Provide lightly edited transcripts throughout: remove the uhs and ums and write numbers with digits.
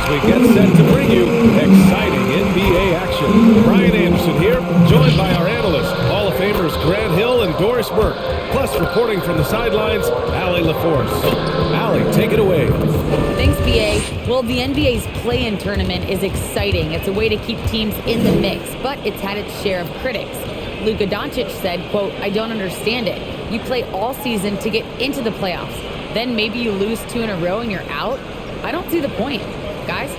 as we get set to bring you exciting NBA action. Brian Anderson here, joined by our analysts, Hall of Famers Grant Hill and Doris Burke. Plus, reporting from the sidelines, Allie LaForce. Allie, take it away. Thanks, B.A. Well, the NBA's play-in tournament is exciting. It's a way to keep teams in the mix, but it's had its share of critics. Luka Doncic said, quote, "I don't understand it. You play all season to get into the playoffs. Then maybe you lose 2 in a row and you're out? I don't see the point. Guys?"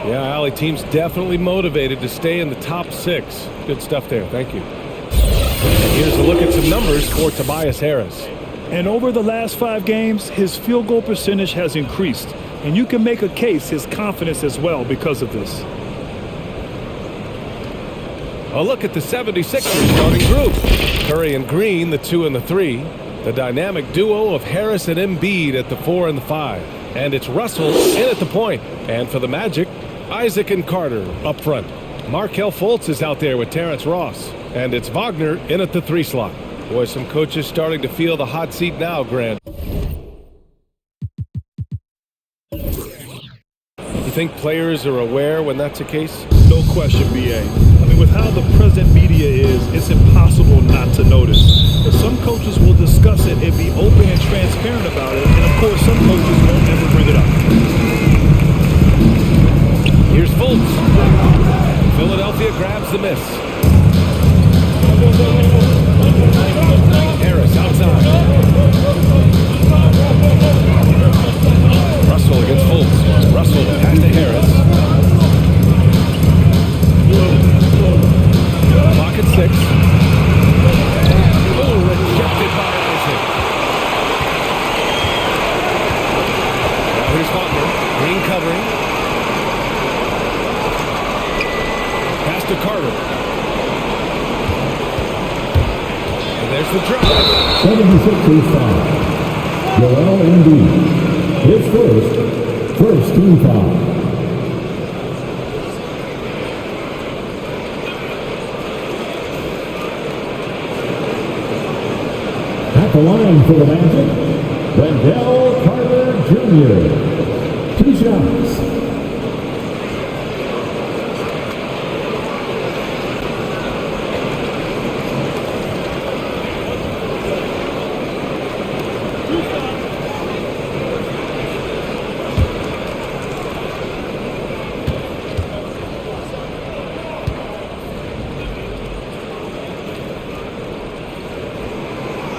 Yeah, Allie, team's definitely motivated to stay in the top 6. Good stuff there. Thank you. And here's a look at some numbers for Tobias Harris. And over the last 5 games, his field goal percentage has increased. And you can make a case his confidence as well because of this. A look at the 76ers starting group. Curry and Green, the 2 and the 3. The dynamic duo of Harris and Embiid at the 4 and the 5. And it's Russell in at the point. And for the Magic, Isaac and Carter up front. Markelle Fultz is out there with Terrence Ross. And it's Wagner in at the 3 slot. Boy, some coaches starting to feel the hot seat now, Grant. You think players are aware when that's the case? No question, B.A. I mean, with how the present media is, it's impossible not to notice. But some coaches will discuss it and be open and transparent about it. And, of course, some coaches won't ever bring it up. Here's Fultz. Philadelphia grabs the miss. Harris outside. Russell against Fultz. Russell pass to Harris. Clock at 6. Oh, rejected by Isaac. Now here's Wagner. Green covering. Pass to Carter. And there's the drive. 76ers foul. Joel Embiid. His first team foul. At the line for the Magic, Wendell Carter Jr. 2 shots.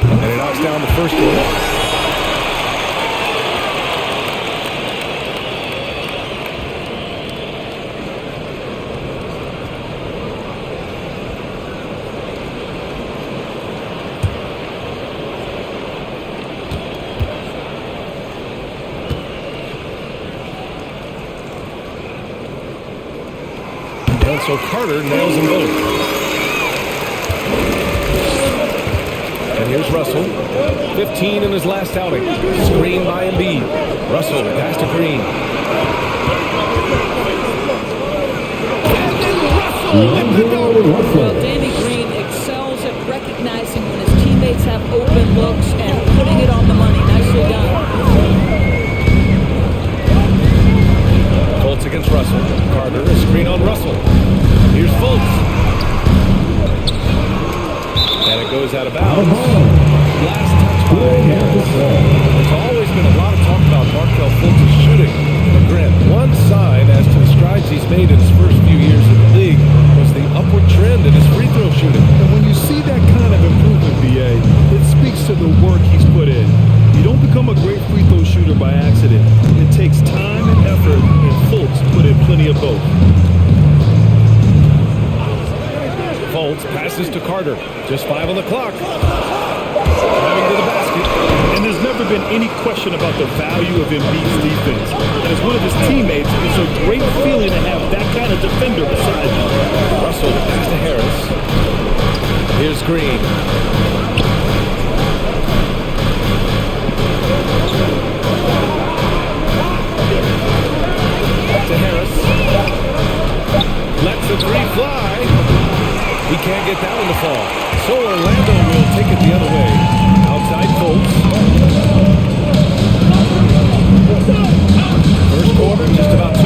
And it knocks down the first one. And so Carter nails them both. And here's Russell, 15 in his last outing. Screen by Embiid. Russell pass to Green. And then Russell in the goal. Well, Danny Green excels at recognizing when his teammates have open looks and putting it on the money. Nicely done. Fultz against Russell. Carter, a screen on Russell. Here's Fultz. And it goes out of bounds. Last touch by Harris. There's always been a lot of talk about Markelle Fultz's shooting. But Grant, one sign as to the strides he's made in his first few years in the league was the upward trend in his free throw shooting. And when you see that kind of improvement, B.A., it speaks to the work he's put in. You don't become a great free throw shooter by accident. It takes time and effort, and Fultz put in plenty of both. Fultz passes to Carter. Just 5 on the clock. Driving to the basket. And there's never been any question about the value of Embiid's defense. And as one of his teammates, it's a great feeling to have that kind of defender beside you. Russell pass to Harris. Here's Green. To Harris. Lets the 3 fly. He can't get that one to fall. So Orlando will take it the other way. Outside Fultz. First quarter, just about 2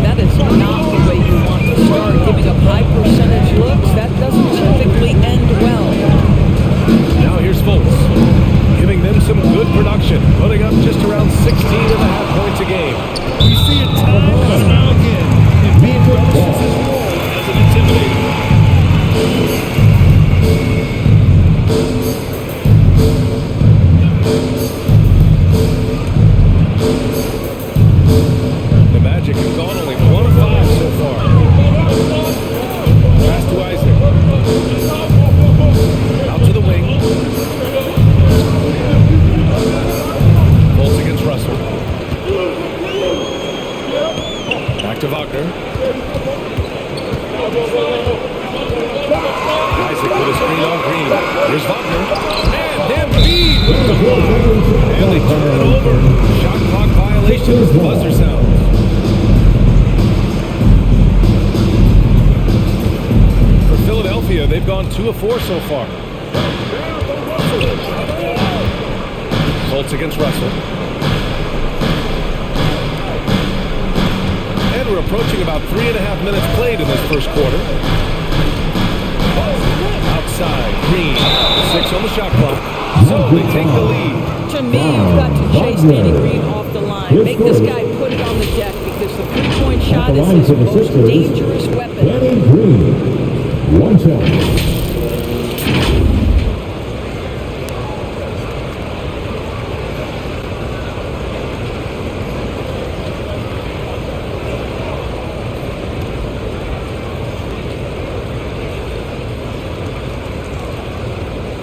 That is not the way you want to start. Giving up high percentage looks, that doesn't typically end well. Now here's Fultz, giving them some good production, putting up just around 16.5 points a game. We see it time and time again, and being relishes his role as an intimidator. The Magic have gone only 1 of 5 so far. Pass to Isaac. Out to the wing. Fultz against Russell. Back to Wagner. Isaac with a screen on Green. Here's Wagner. And Embiid with the block. And they turn it over. Shot clock violation as the buzzer sounds. For Philadelphia, they've gone 2 of 4 so far. Fultz against Russell. And we're approaching about 3.5 minutes played in this first quarter. Outside, Green, 6 on the shot clock. So they take the lead. To me, you've got to chase Danny Green off the line. Make this guy put it on the deck because the three-point shot is his most dangerous weapon. Danny Green, 1 shot.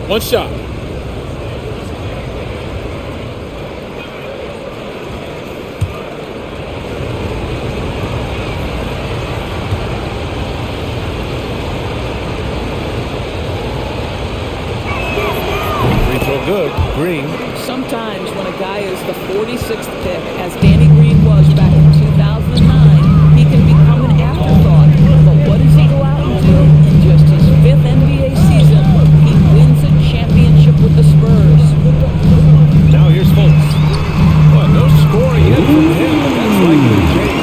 One shot. Free throw good. Green. Sometimes when a guy is the 46th pick, as Danny Green was back in 2009, he can become an afterthought. But what does he go out and do? In just his 5th NBA season, he wins a championship with the Spurs. Now here's Fultz. Well, no scoring yet from him, but that's likely to change.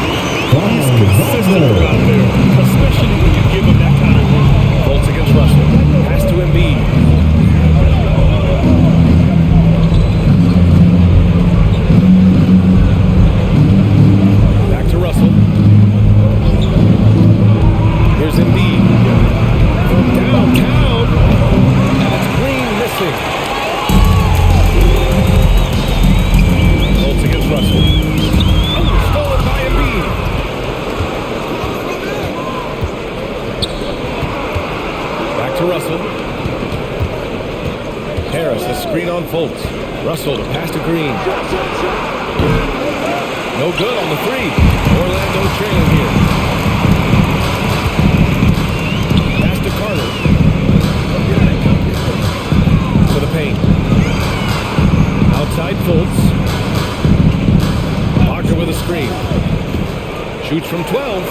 He's consistent out there, especially when you give him that kind of run. Fultz against Russell. Pass to Embiid. Back to Russell. Here's Embiid. From downtown. And it's Green missing. Fultz against Russell. Oh, stolen by Embiid. Back to Russell. Harris, a screen on Fultz. Russell to pass to Green. No good on the 3. Orlando trailing here. Pass to Carter. To the paint. Outside Fultz. Wagner with a screen. Shoots from 12.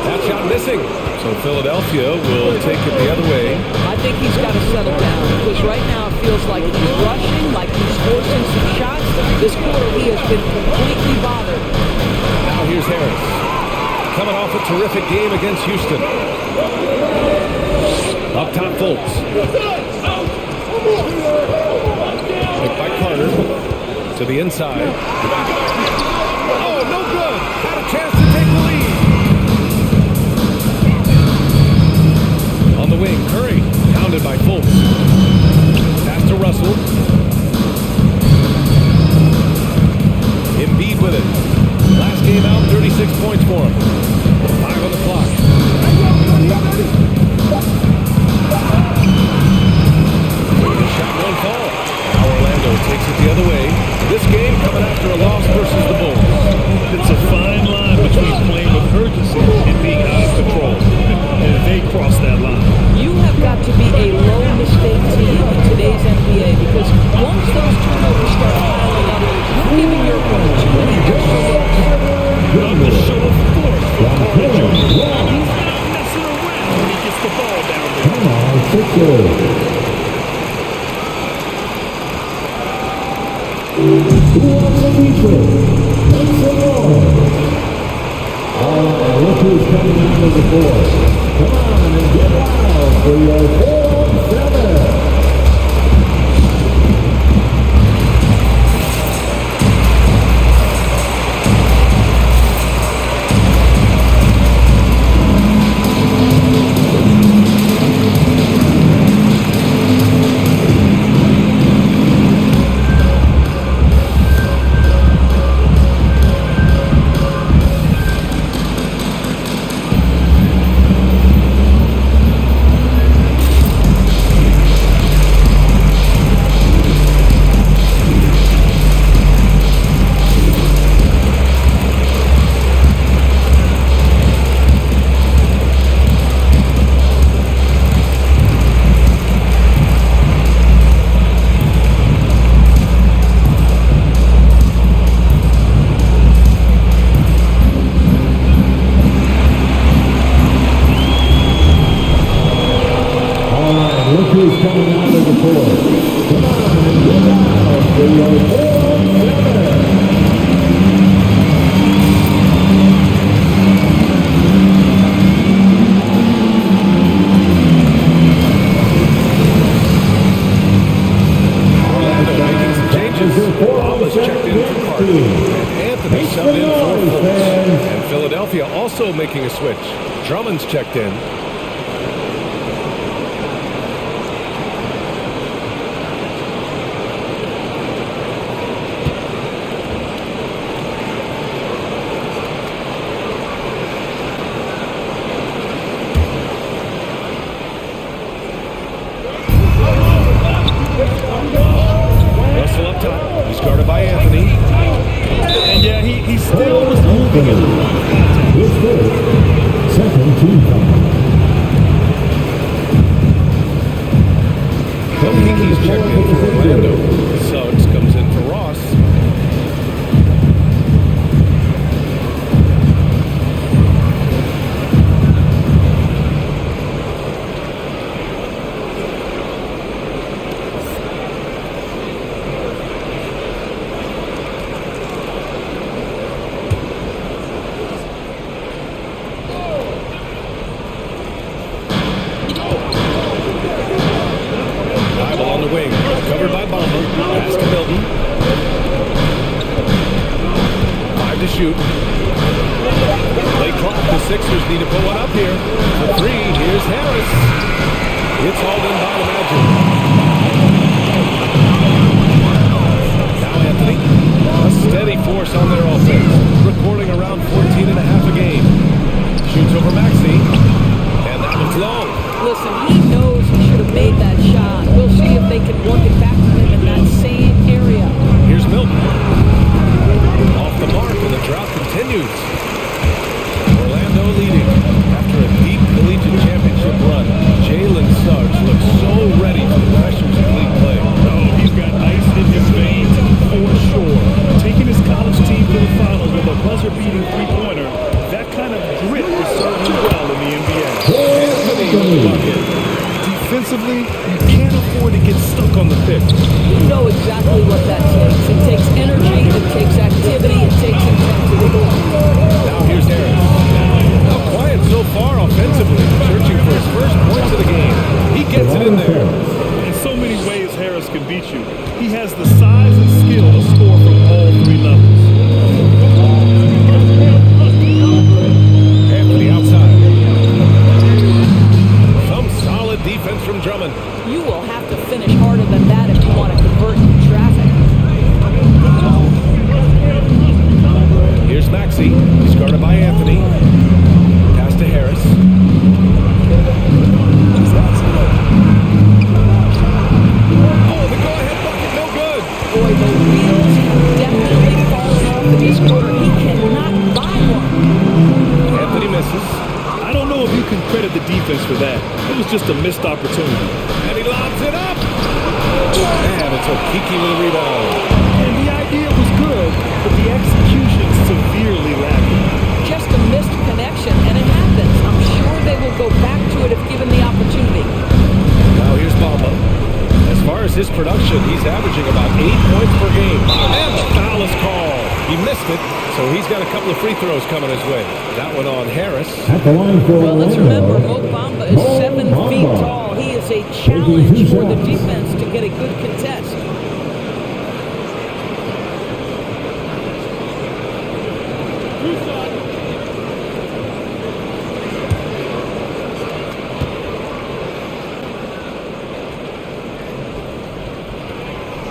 That shot missing. So Philadelphia will take it the other way. I think he's got to settle down because right now it feels like he's rushing, like he's forcing some shots. This quarter he has been completely bothered. Now here's Harris. Coming off a terrific game against Houston. Up top, Fultz. Picked by Carter. To the inside. Oh, no good. Had a chance to take the lead. On the wing, Curry. Pounded by Fultz. Pass to Russell. Embiid with it. Last game out, 36 points for him. 5 on the clock. The shot won't fall. Now Orlando takes it the other way. This game coming after a loss versus the Bulls. It's a fine line between playing with urgency and being out of control. And they cross that line. You have got to be a low mistake team in today's NBA because once those turnovers start piling up, you're giving your opponent too many extra looks. On the show of force for Carter Jr. He's not messing around when he gets the ball down there. Come on, Sixers. Who wants a feature? Make some noise. right, look who's coming out of the fourth. Come on and get loud for your 4-7. Look who's coming out of the fourth. Come on and get loud for your 4-7. Checked in for Carter. And Anthony subbed in for Fultz. And Philadelphia also making a switch. Drummond's checked in. Russell up top. He's guarded by Anthony. And yeah, he still was moving it. His first, second team foul. He's checked in for Orlando. Suggs comes in for Ross. Shoot. Late clock. The Sixers need to put one up here. For three. Here's Harris. It's hauled in by the Magic. Now Anthony. A steady force on their offense. Recording around 14 and a half a game. Shoots over Maxey. And that one's low. Listen, he knows he should have made that shot. We'll see if they can work it back to him in that same area. Here's Milton. Off the mark, and the drought continues. Orlando leading after a deep collegiate championship run. Jalen Suggs looks so ready for the pressures of league play. Oh, he's got ice in his veins for sure. Taking his college team to the finals with a buzzer-beating three-pointer, that kind of grit is serving him well in the NBA. Anthony with the bucket. Defensively, you can't afford to get stuck on the pick. You know exactly what that takes. It takes energy, it takes activity, it takes intensity. Now here's Harris. Now quiet so far offensively, searching for his first points of the game. He gets it in there. In so many ways, Harris can beat you. He has the size and skill to score from all three levels. Anthony outside. Some solid defense from Drummond. You will have to finish harder than that if you want to convert in traffic. Here's Maxey. He's guarded by Anthony. Pass to Harris. Oh, the go-ahead bucket, no good. Boy, the wheels have definitely fallen off in this quarter. He cannot buy one. Anthony misses. I don't know if you can credit the defense for that. It was just a missed opportunity. And he lobs it up. And it's Okiki with a rebound. And the idea was good, but the execution severely lacking. Just a missed connection, and it happens. I'm sure they will go back to it if given the opportunity. Now here's Bamba. As far as his production, he's averaging about 8 points per game. And the foul is called. He missed it, so So he's got a couple of free throws coming his way. That one on Harris. At the line for Well, let's Orlando, remember, Mo Bamba is Mo 7 feet Bamba. tall. He is a challenge for the defense to get a good contest.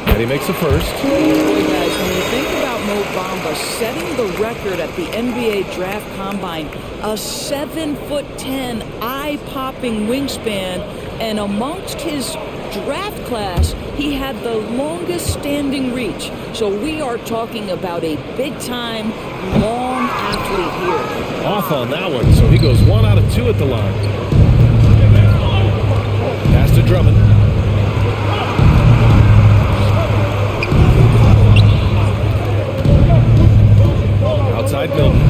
And he makes the first. Boy, guys, when you think about Mo Bamba setting the record at the NBA Draft Combine, a 7'10", eye-popping wingspan, and amongst his draft class, he had the longest standing reach. So we are talking about a big-time, long athlete here. Off on that one, so he goes 1 out of 2 at the line. Pass to Drummond. Outside Milton.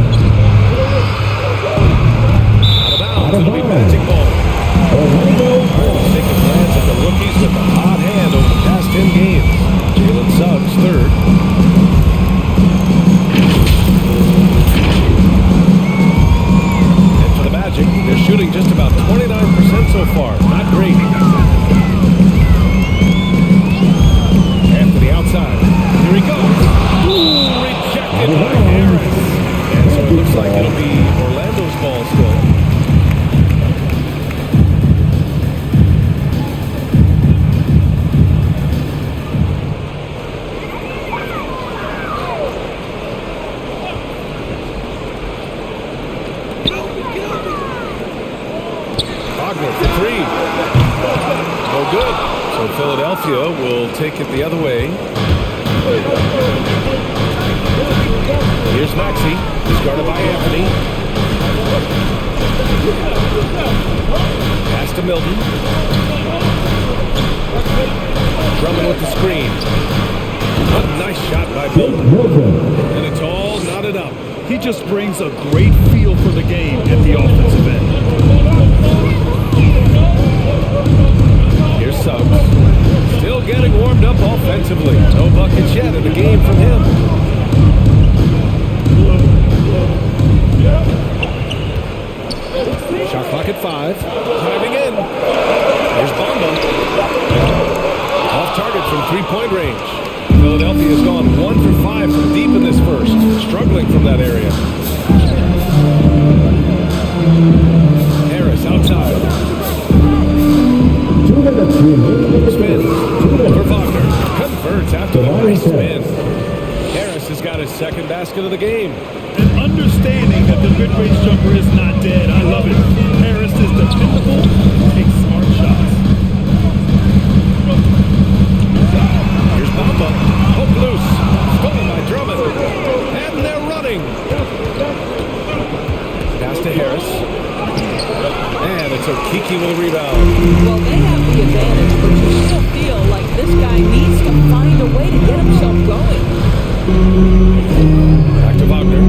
Out of bounds. It'll be Magic ball. Let's take a glance at the rookies with the hot hand over the past 10 games. Jalen Suggs, third. And for the Magic, they're shooting just about 29% so far. Not great. Anthony outside. Here he goes. Ooh, rejected by Harris. And so it looks like it'll be Orlando's ball still. Wagner for three. No good. So Philadelphia will take it the other way. Here's Maxey. He's guarded by Anthony. Pass to Milton. Drummond with the screen. A nice shot by Milton. And it's all knotted up. He just brings a great feel for the game at the offensive end. Here's Suggs. Still getting warmed up offensively. No buckets yet in the game from him. Shot clock at 5. Driving in. Here's Bamba. Off target from three-point range. Philadelphia has gone 1 for 5 from deep in this first. Struggling from that area. Harris outside. Spins. For Wagner. Converts after the nice spin. Harris has got his second basket of the game. And understanding that the mid-range jumper is not dead. I love it. Harris is dependable, takes smart shots. Here's Bamba. Hook loose. Stolen by Drummond. And they're running. Pass to Harris. And it's Okeke with a rebound. Well, they have the advantage, but you still feel like this guy needs to find a way to get himself going. Back to Wagner.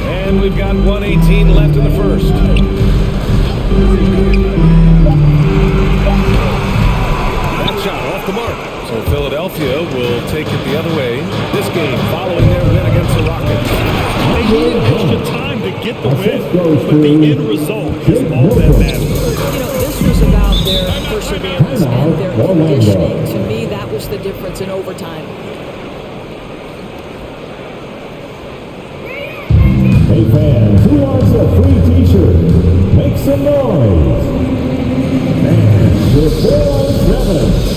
And we've got 1:18 left in the first. That shot off the mark. So Philadelphia will take it the other way. This game following their win against the Rockets. They needed extra time to get the win, but the end result is all that matters. You know, this was about their perseverance and their conditioning. To me, that was the difference in overtime. Hey fans, who wants a free t-shirt? Make some noise. And your 4-on-7.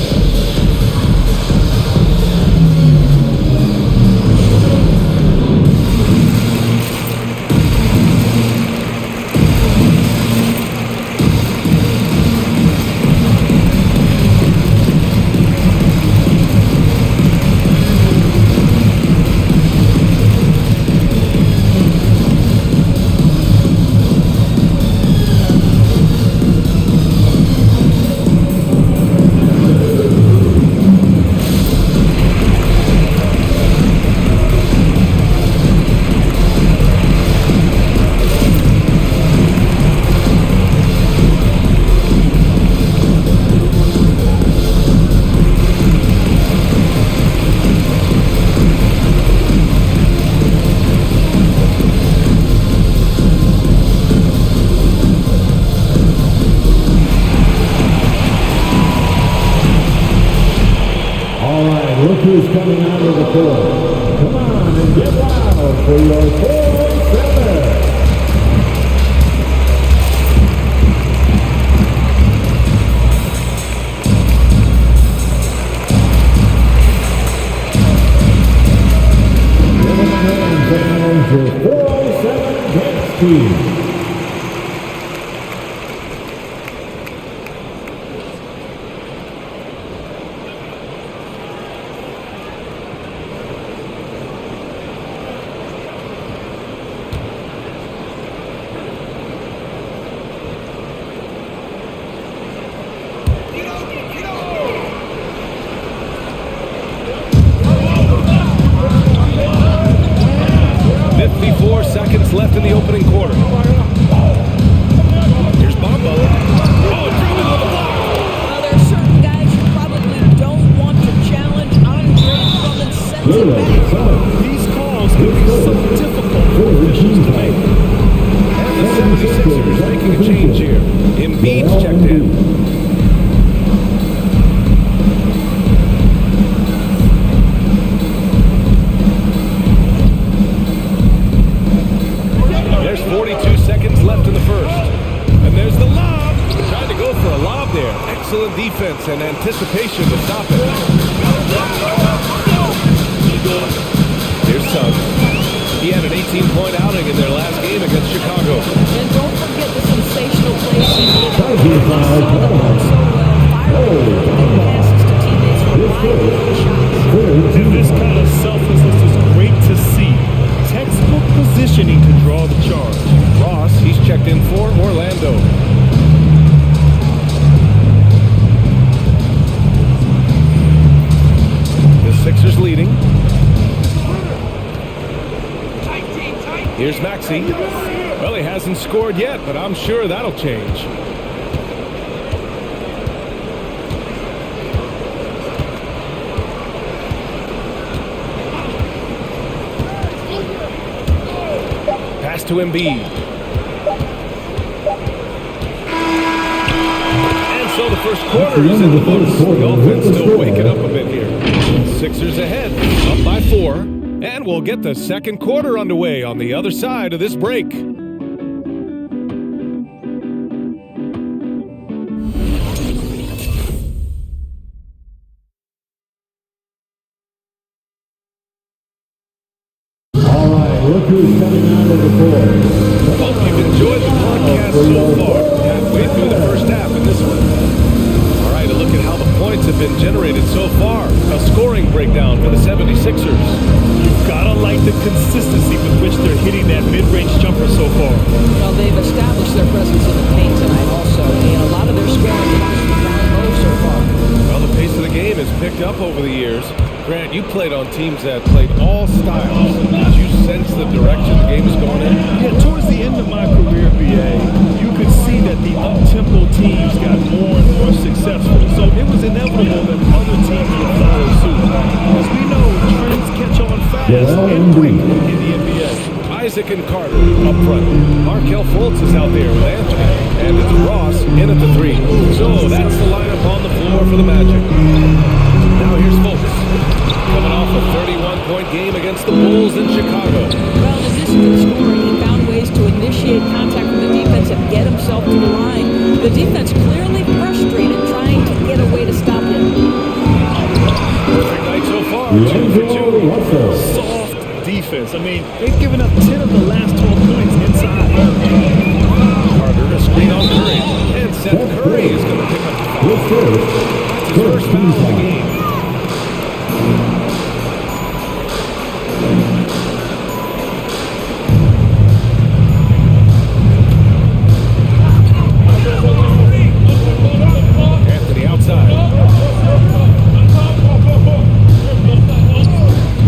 UHD. Seconds left in the opening quarter. Here's Bombo. Oh, driven with a block. Well, there are certain guys you probably don't want to challenge. Andre Drummond sends it back. These calls can be so difficult for officials to make. And the 76ers making a change here. Embiid's checked in. There's 42 seconds left in the first. And there's the lob. Trying to go for a lob there. Excellent defense and anticipation to stop it. Here's Suggs. He had an 18-point outing in their last game against Chicago. And don't forget the sensational plays he made. He saw the ball so well, firing big passes to teammates for wide open shots. And this kind of selflessness is great to see. Textbook positioning to draw the charge. Ross, he's checked in for Orlando. The Sixers leading. Here's Maxey. Well, he hasn't scored yet, but I'm sure that'll change. Pass to Embiid. And so the first quarter is in the books. The offense still waking up a bit here. Sixers ahead, up by 4. And we'll get the second quarter underway on the other side of this break. Look who's coming out of the court. Hope you've enjoyed the broadcast so far. Halfway through the first half in this one. All right, a look at how the points have been generated so far. A scoring breakdown for the 76ers. You've got to like the consistency with which they're hitting that mid-range jumper so far. Well, they've established their presence in the paint tonight also. And a lot of their scoring comes from down low so far. Well, the pace of the game has picked up over the years. Grant, you played on teams that played all styles. Did you sense the direction the game is going in? Yeah, towards the end of my career, BA, you could see that the up-tempo teams got more and more successful. So it was inevitable that other teams would follow suit. As we know, trends catch on fast and quick in the NBA. Isaac and Carter up front. Markelle Fultz is out there with Anthony. And it's Ross in at the 3. So that's the lineup on the floor for the Magic. Now here's Fultz. Coming off a 31-point game against the Bulls in Chicago. Well, in addition to scoring, he found ways to initiate contact with the defense and get himself to the line. The defense clearly frustrated trying to get a way to stop him. Perfect night so far, 2 for 2. Soft defense. I mean, they've given up 10 of the last 12 points inside. Carter, a screen on Curry. And Seth Curry is going to pick up the foul. That's his first foul of the game. Anthony outside.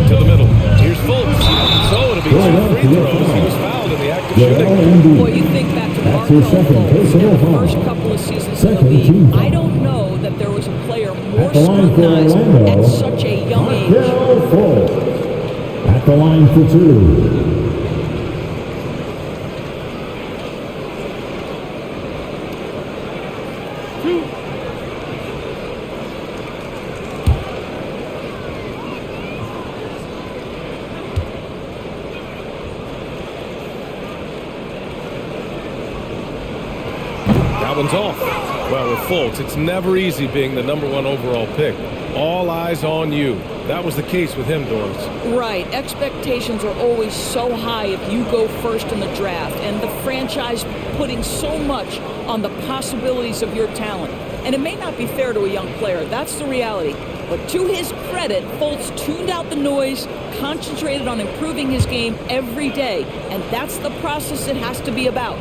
To the middle. Here's Fultz. So it'll be 2 free throws. He was fouled in the act of shooting. Boy, you think back to Markelle Fultz in the first couple of seasons in the league. I don't know that there was a player more scrutinized at such a young age. At the line for 2. That one's off. Well, with Fultz, it's never easy being the #1 overall pick. All eyes on you. That was the case with him, Doris. Right. Expectations are always so high if you go first in the draft, and the franchise putting so much on the possibilities of your talent. And it may not be fair to a young player. That's the reality. But to his credit, Fultz tuned out the noise, concentrated on improving his game every day. And that's the process it has to be about.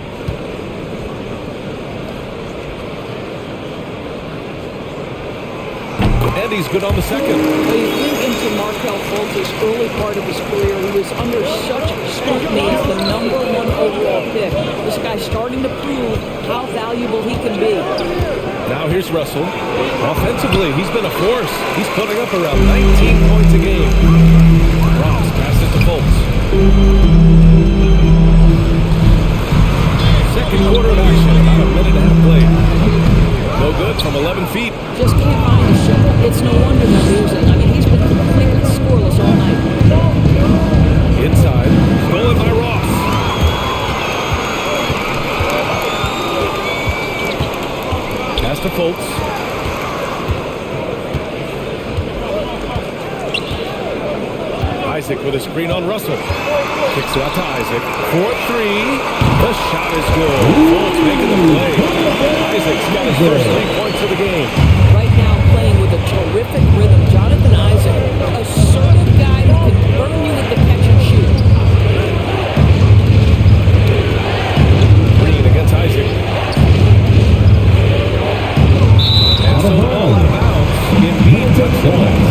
And he's good on the second. When you think into Markelle Fultz's early part of his career, he was under such scrutiny as the #1 overall pick. This guy's starting to prove how valuable he can be. Now here's Russell. Offensively, he's been a force. He's putting up around 19 points a game. Ross passes to Fultz. Second quarter of action, about a minute and a half played. No good from 11 feet. Just can't find the shovel. It's no wonder they're losing. I mean, he's been completely scoreless all night. Inside, stolen by Ross. Pass to Fultz. Isaac with a screen on Russell. Kicks it out to Isaac. 4-3. The shot is good. Fultz making the play. Isaac's got his first 3 points of the game. Right now playing with a terrific rhythm. Jonathan Isaac, a assertive guy who can burn you with the catch and shoot. Green against Isaac. And so the ball out of bounds. Embiid touched the last.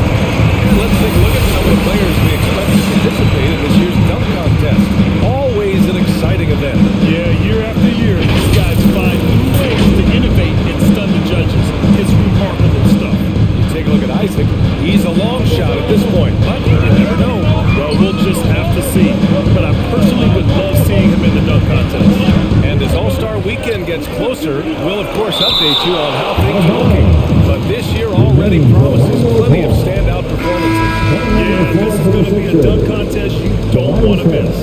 Let's take a look at some of the players we expect to participate in this year's dunk contest. Always an exciting event. Yeah, year after year, these guys find new ways to innovate and stun the judges. It's remarkable stuff. Take a look at Isaac. He's a long shot at this point, but you never know. Well, we'll just have to see. But I personally would love seeing him in the dunk contest. And as All-Star Weekend gets closer, we'll of course update you on how things are looking. But this year already promises plenty of standout performances. Yeah, this is going to be a dunk contest you don't want to miss.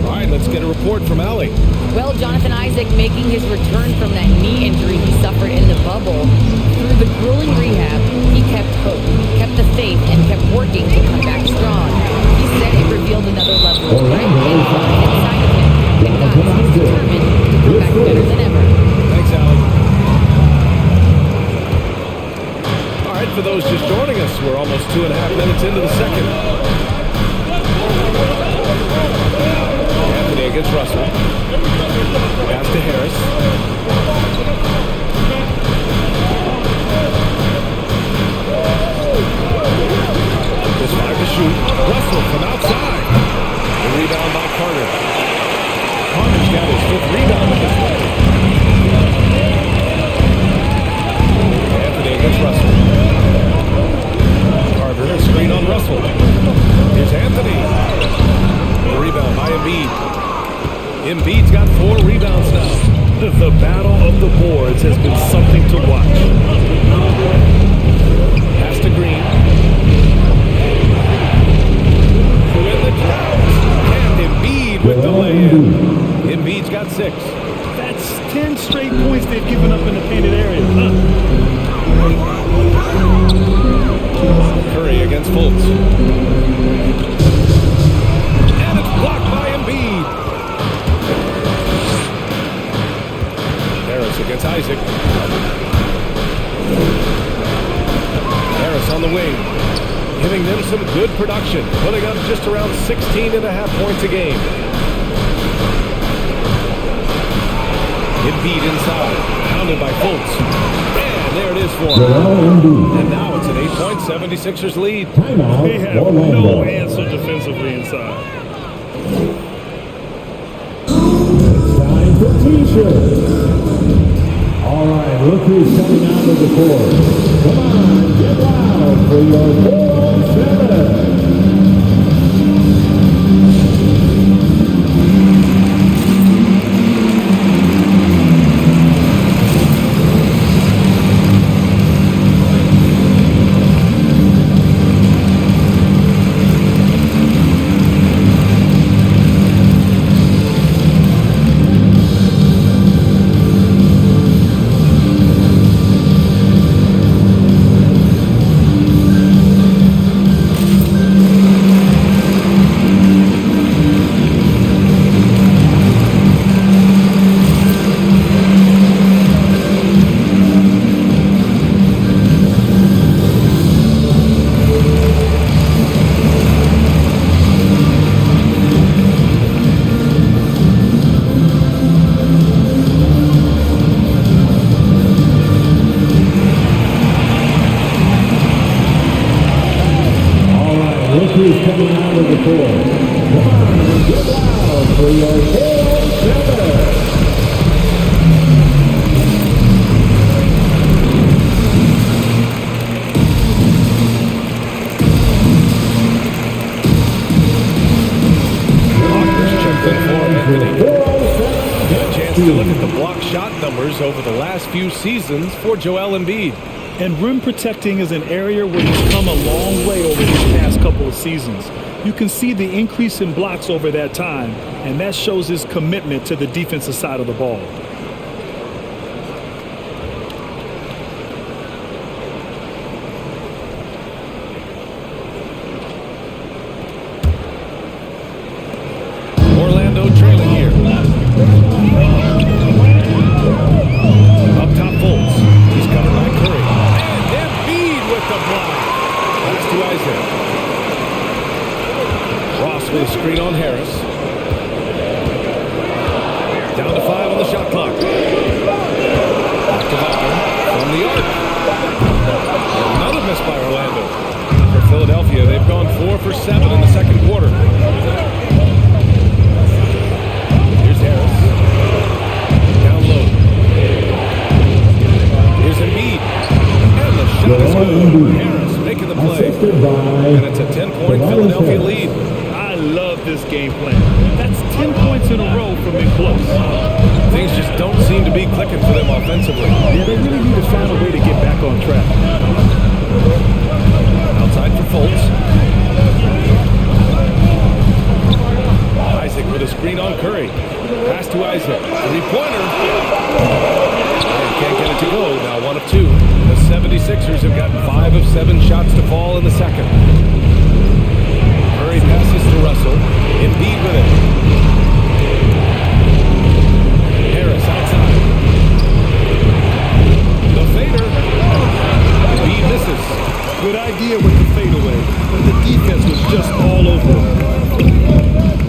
All right, let's get a report from Allie. Well, Jonathan Isaac making his return from that knee injury he suffered in the bubble. Through the grueling rehab, he kept hope, kept the faith, and kept working to come back strong. He said it revealed another level of grit and confidence inside of him. And guys, he's determined to come back better than ever. Thanks, Allie. All right, for those just joining us, we're almost 2.5 minutes into the second. Anthony against Russell. Pass to Harris. Just 5 to shoot. Russell from outside. The rebound by Carter. Carter's got his 5th rebound in this one. Anthony against Russell. Carter, a screen on Russell. Here's Anthony. The rebound by Embiid. Embiid's got 4 rebounds now. The battle of the boards has been something to watch. Pass to Green. In the drought. And Embiid with the lay-in. Embiid's got 6. That's 10 straight points they've given up in the painted area. Curry against Fultz. And it's blocked by Embiid. Harris against Isaac. Harris on the wing. Giving them some good production. Putting up just around 16.5 points a game. Embiid inside. Pounded by Fultz. And there it is for him. And now it's an 8-point 76ers lead. They have no answer defensively inside. It's time for T-shirts. All right, look who's coming out of the court. Come on, get loud for your 4-7. court. Come on, get loud for your 407. To look at the block shot numbers over the last few seasons for Joel Embiid. And rim protecting is an area where he's come a long way over these past couple of seasons. You can see the increase in blocks over that time, and that shows his commitment to the defensive side of the ball. Orlando trailing here. Up top, Fultz. He's covered by Curry. And Embiid with the block. Pass to Isaac. Ross with a screen on Harris. Down to 5 on the shot clock. Back to Wagner from the arc. Another miss by Orlando. For Philadelphia, they've gone 4 for 7 in the second quarter. Here's Harris. Down low. Here's Embiid. And the shot is good. Harris making the play. And it's a 10-point Philadelphia lead. I love this game plan. That's 10 points in a row from in close. Things just don't seem to be clicking for them offensively. Yeah, they really need to find a way to get back on track. Outside for Fultz. Isaac with a screen on Curry. Pass to Isaac. Three-pointer. And can't get it to go. Now 1 of 2. The 76ers have gotten 5 of 7 shots to fall in the second. Curry passes to Russell. Embiid with it. Harris outside. The fader. Embiid misses. Good idea with the fadeaway, but the defense was just all over him.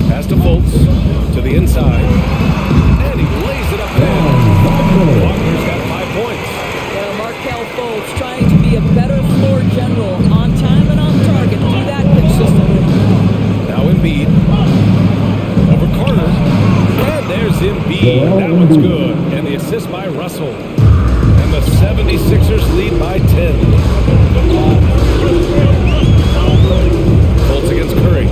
Pass to Fultz. To the inside. And he lays it up there. Wagner's got 5 points. Yeah, Markelle Fultz trying to be a better floor general, on time and on target. Do that consistently. Now Embiid. Over Carter. And there's Embiid. That one's good. And the assist by Russell. And the 76ers lead by 10. Fultz against Curry.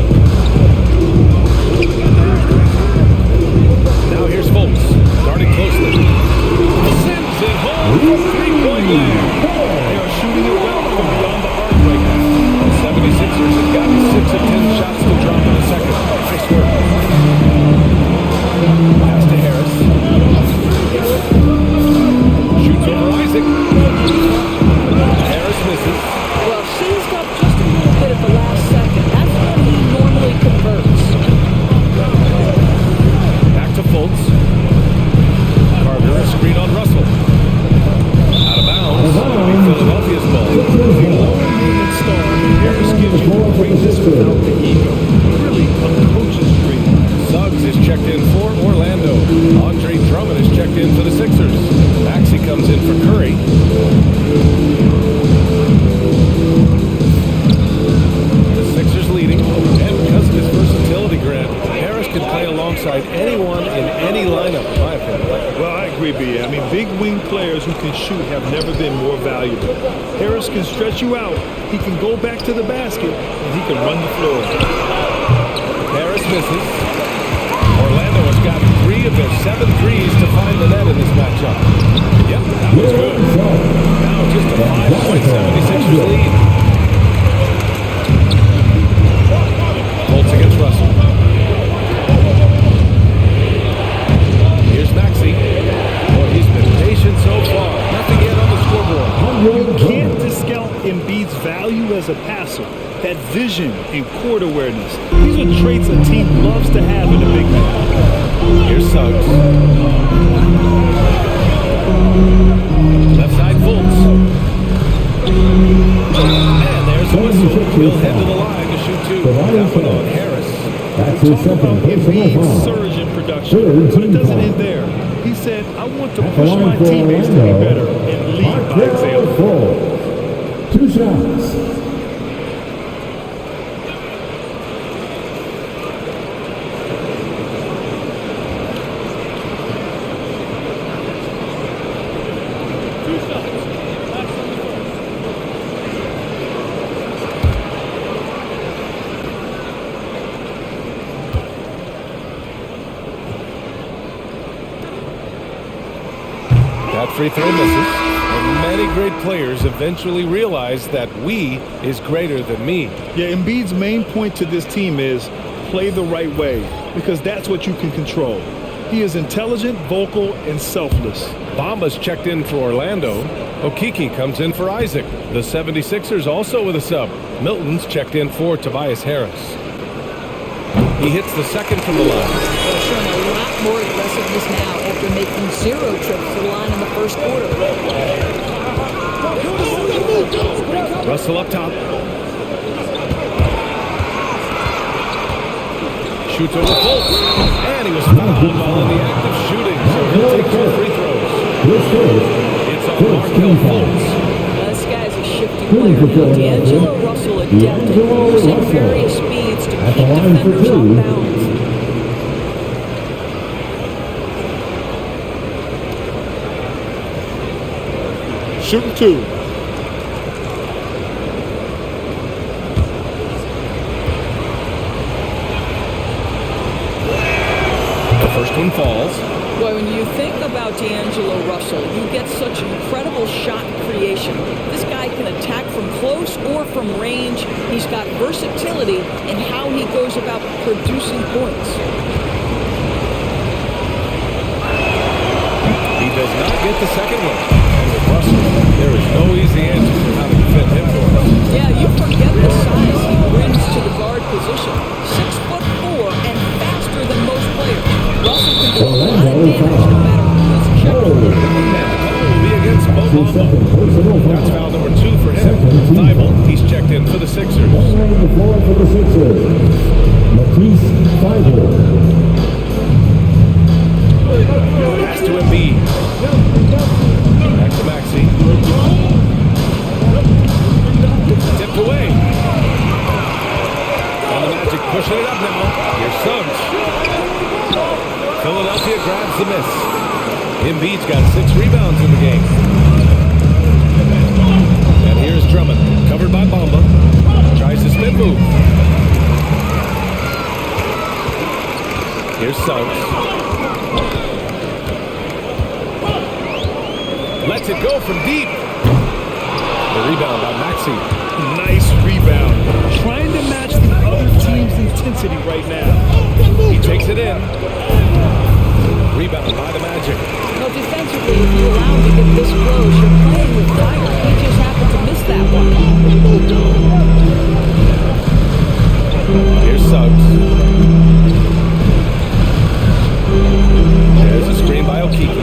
Now here's Fultz. Guarded closely. Sends it home from 3-point land. They are shooting it well from beyond the arc right now. The 76ers have gotten 6 of 10 shots to drop in the second. Nice work. Pass to Harris. Shoots over Isaac. Harris misses. Well, seized up just a little bit at the last second. That's when he normally converts. Back to Fultz. Carter, a screen on Russell. Out of bounds. It'll be Philadelphia's ball. Movement star, Harris gives you greatness without the ego. Really, a coach's dream. Suggs is checked in for Orlando. Andre Drummond is checked in for the Sixers. Maxey comes in for Curry. The Sixers leading. And because of his versatility, Grant, Harris can play alongside anyone in any lineup, in my opinion. Well, I agree, B. I mean, big wing players who can shoot have never been more valuable. Harris can stretch you out. He can go back to the basket, and he can run the floor. Harris misses. Orlando has got 3 of their 7 threes to find the net in this matchup. Yep, that was good. Now just a 5-point 76ers lead. Fultz against Russell. Here's Maxey. Boy, he's been patient so far. Nothing yet on the scoreboard. You can't discount Embiid's value as a passer. That vision and court awareness. These are traits a team loves to have in a big man. Here's Suggs. Left side Fultz. And there's the whistle. He'll head to the line to shoot 2. That one on Harris. That's his second Embiid's personal foul. surge in production, but it doesn't end there. He said, I want to push my teammates to be better and lead by example. 2 shots. That free throw misses. And many great players eventually realize that we is greater than me. Yeah, Embiid's main point to this team is play the right way, because that's what you can control. He is intelligent, vocal, and selfless. Bamba's checked in for Orlando. Okiki comes in for Isaac. The 76ers also with a sub. Milton's checked in for Tobias Harris. He hits the second from the line. They're showing a lot more aggressiveness now after making 0 trips to the line in the first quarter. Russell up top. Shoots over Fultz. And he was fouled while in the act of shooting, so he'll take 2 free throws. It's on Markel Fultz. This guy's a shifty player. D'Angelo Russell adept at using various speeds to keep defenders off balance. Shooting 2. First one falls. Boy, when you think about D'Angelo Russell, you get such incredible shot creation. This guy can attack from close or from range. He's got versatility in how he goes about producing points. He does not get the second one. And with Russell, there is no easy answer for how to defend him. Yeah, you forget the size he brings to the guard position. 6'4" and faster than most players. Russell can do a lot of damage no matter who is checking in. And the call will be against Mo Bamba. That's foul number 2 for him. Thibault, he's checked in for the Sixers. On the floor for the Sixers, Matisse Thybulle. Pass to Embiid. Back to Maxey. Tipped away. And the Magic pushing it up now. Here's Suggs. Philadelphia grabs the miss. Embiid's got 6 rebounds in the game. And here's Drummond, covered by Bamba. Tries to spin move. Here's Suggs. Lets it go from deep. The rebound by Maxey. Nice rebound. Trying to match the other team's intensity right now. He takes it in. Rebound by the Magic. Well, defensively, if you allow him to get this close, you're playing with fire. He just happened to miss that one. Here's Suggs. There's a screen by Okiki.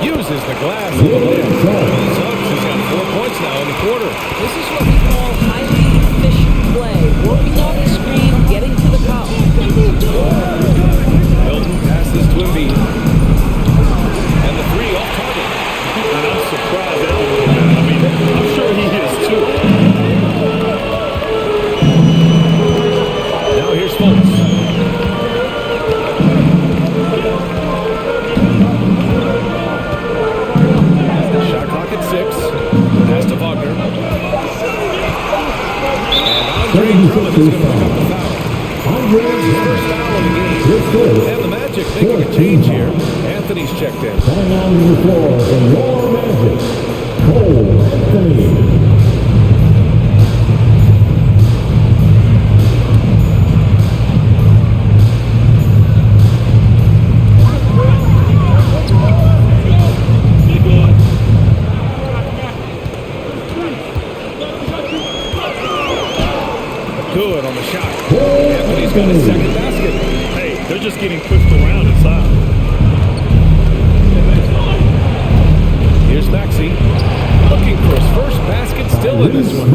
Uses the glass of the layup. Suggs has got 4 points now in the quarter. This is what we call highly efficient play. Working off the screen, getting to the cup. Milton passes to Embiid. And the 3 off target. And I'm surprised that didn't go down. I mean, I'm sure he is too. Now here's Fultz. Shot clock at 6. Pass to Wagner. And Andre Drummond is going to pick up the foul. That's his first foul of the game. And the Magic making a change here. Anthony's checked in. Coming on the floor for your Magic, Cole Anthony. Good on the shot. Anthony's got his second basket. Hey, they're just getting pushed around inside. Here's Maxey. Looking for his first basket still in this one.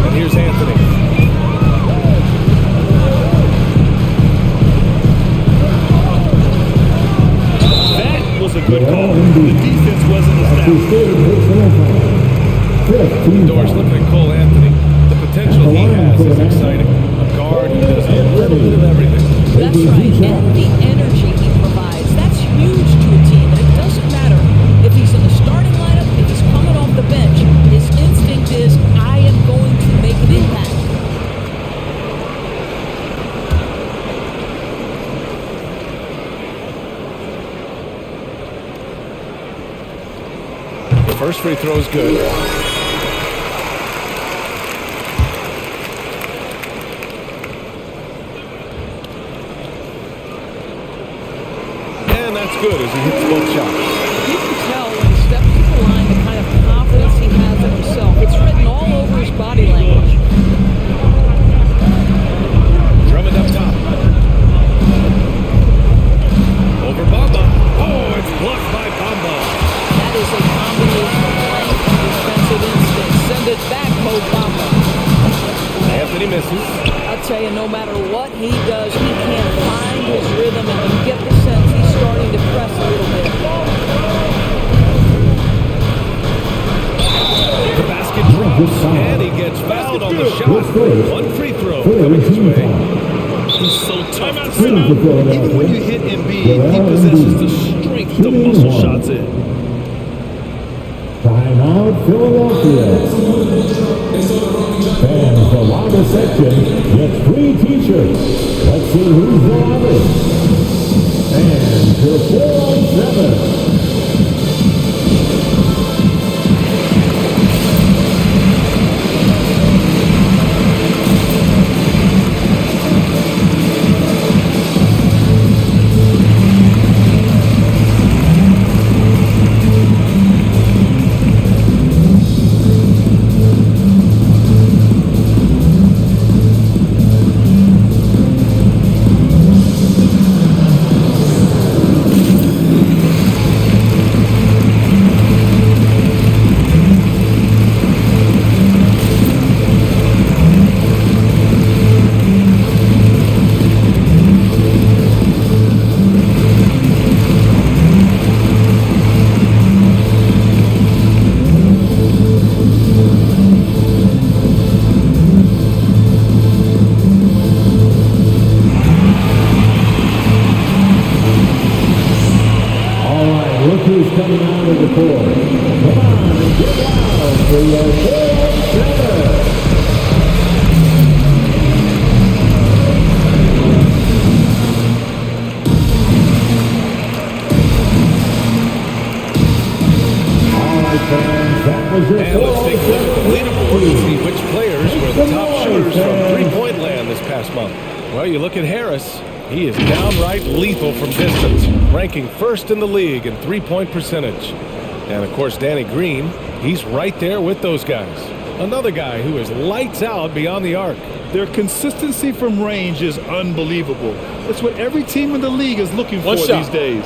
And here's Anthony. That was a good call. The defense wasn't as down. Doors looking at Cole Anthony. The potential he has is exciting. A guard who does a little bit of everything. That's right. And the energy he provides, that's huge to a team. And it doesn't matter if he's in the starting lineup, if he's coming off the bench. His instinct is, I am going to make an impact. First free throw is good. And that's good as he hits both shots. You can tell when he steps to the line the kind of confidence he has in himself. It's written all over his body language. Drummond up top. Over Bamba. Oh, it's blocked by Bamba. That is a combination of length and defensive instinct. Send it back, Mo Bamba. Anthony misses. I'll tell you, no matter what he does, he can't find his rhythm, and you get the sense he's starting to press a little bit. The basket drops, and he gets fouled on the shot. One free throw coming his way. He's so tough to stop. Even when you hit Embiid, he possesses the strength to muscle shots in. Timeout, Philadelphia. Fans, the Lava section gets free t-shirts. Let's see who's the loudest. And to 4-on-7. Coming out of the court. Come on, get loud for your 4-on-7. All right, fans, that was your And let's take a look at the leaderboard and see which players were the top shooters from three-point land this past month. Well, you look at Harris. He is downright lethal from distance, ranking first in the league in three-point percentage. And, of course, Danny Green, he's right there with those guys. Another guy who is lights out beyond the arc. Their consistency from range is unbelievable. That's what every team in the league is looking for these days.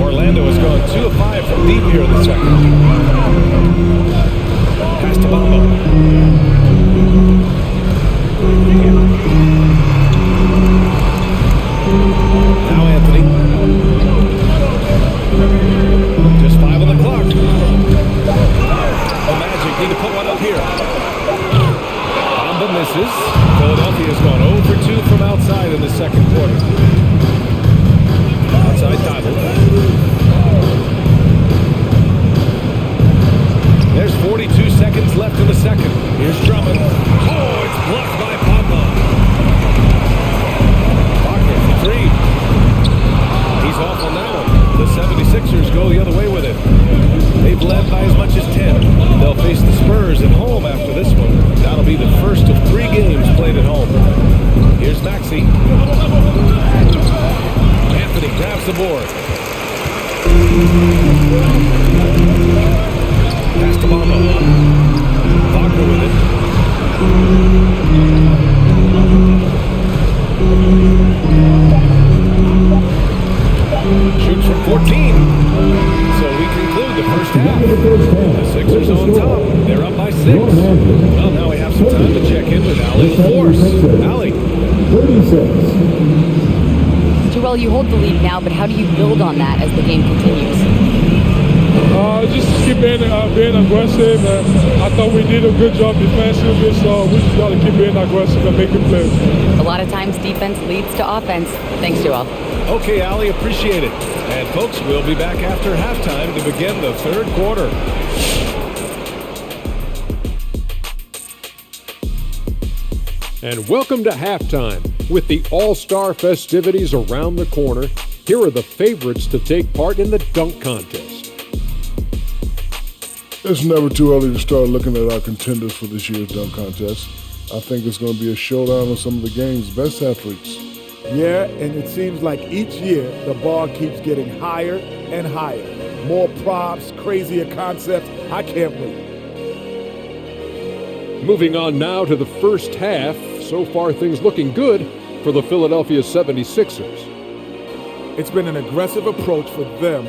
Orlando has gone 2 of 5 from deep here in the second. Pass to Bamba. Now Anthony. Just 5 on the clock. The Magic need to put one up here. Bamba misses. Philadelphia's gone 0 for 2 from outside in the second quarter. Outside Tyler. There's 42 seconds left in the second. Here's Drummond. Oh, it's blocked by Bamba. Parker for 3. He's off on that one. The 76ers go the other way with it. They've led by as much as 10. They'll face the Spurs at home after this one. That'll be the first of 3 games played at home. Here's Maxey. Anthony grabs the board. Pass to Bamba. Wagner with it. Shoots from 14. So we conclude the first half. The Sixers on top. They're up by 6. Well, now we have some time to check in with Allie Force. Allie. 36. Joel, you hold the lead now, but how do you build on that as the game continues? Just keep being aggressive, and I thought we did a good job defensively, so we just got to keep being aggressive and making plays. A lot of times defense leads to offense. Thanks, Joel. Okay, Allie, appreciate it. And folks, we'll be back after halftime to begin the third quarter. And welcome to halftime. With the All-Star festivities around the corner, here are the favorites to take part in the dunk contest. It's never too early to start looking at our contenders for this year's dunk contest. I think it's going to be a showdown of some of the game's best athletes. Yeah, and it seems like each year the bar keeps getting higher and higher. More props, crazier concepts. I can't wait. Moving on now to the first half. So far, things looking good for the Philadelphia 76ers. It's been an aggressive approach for them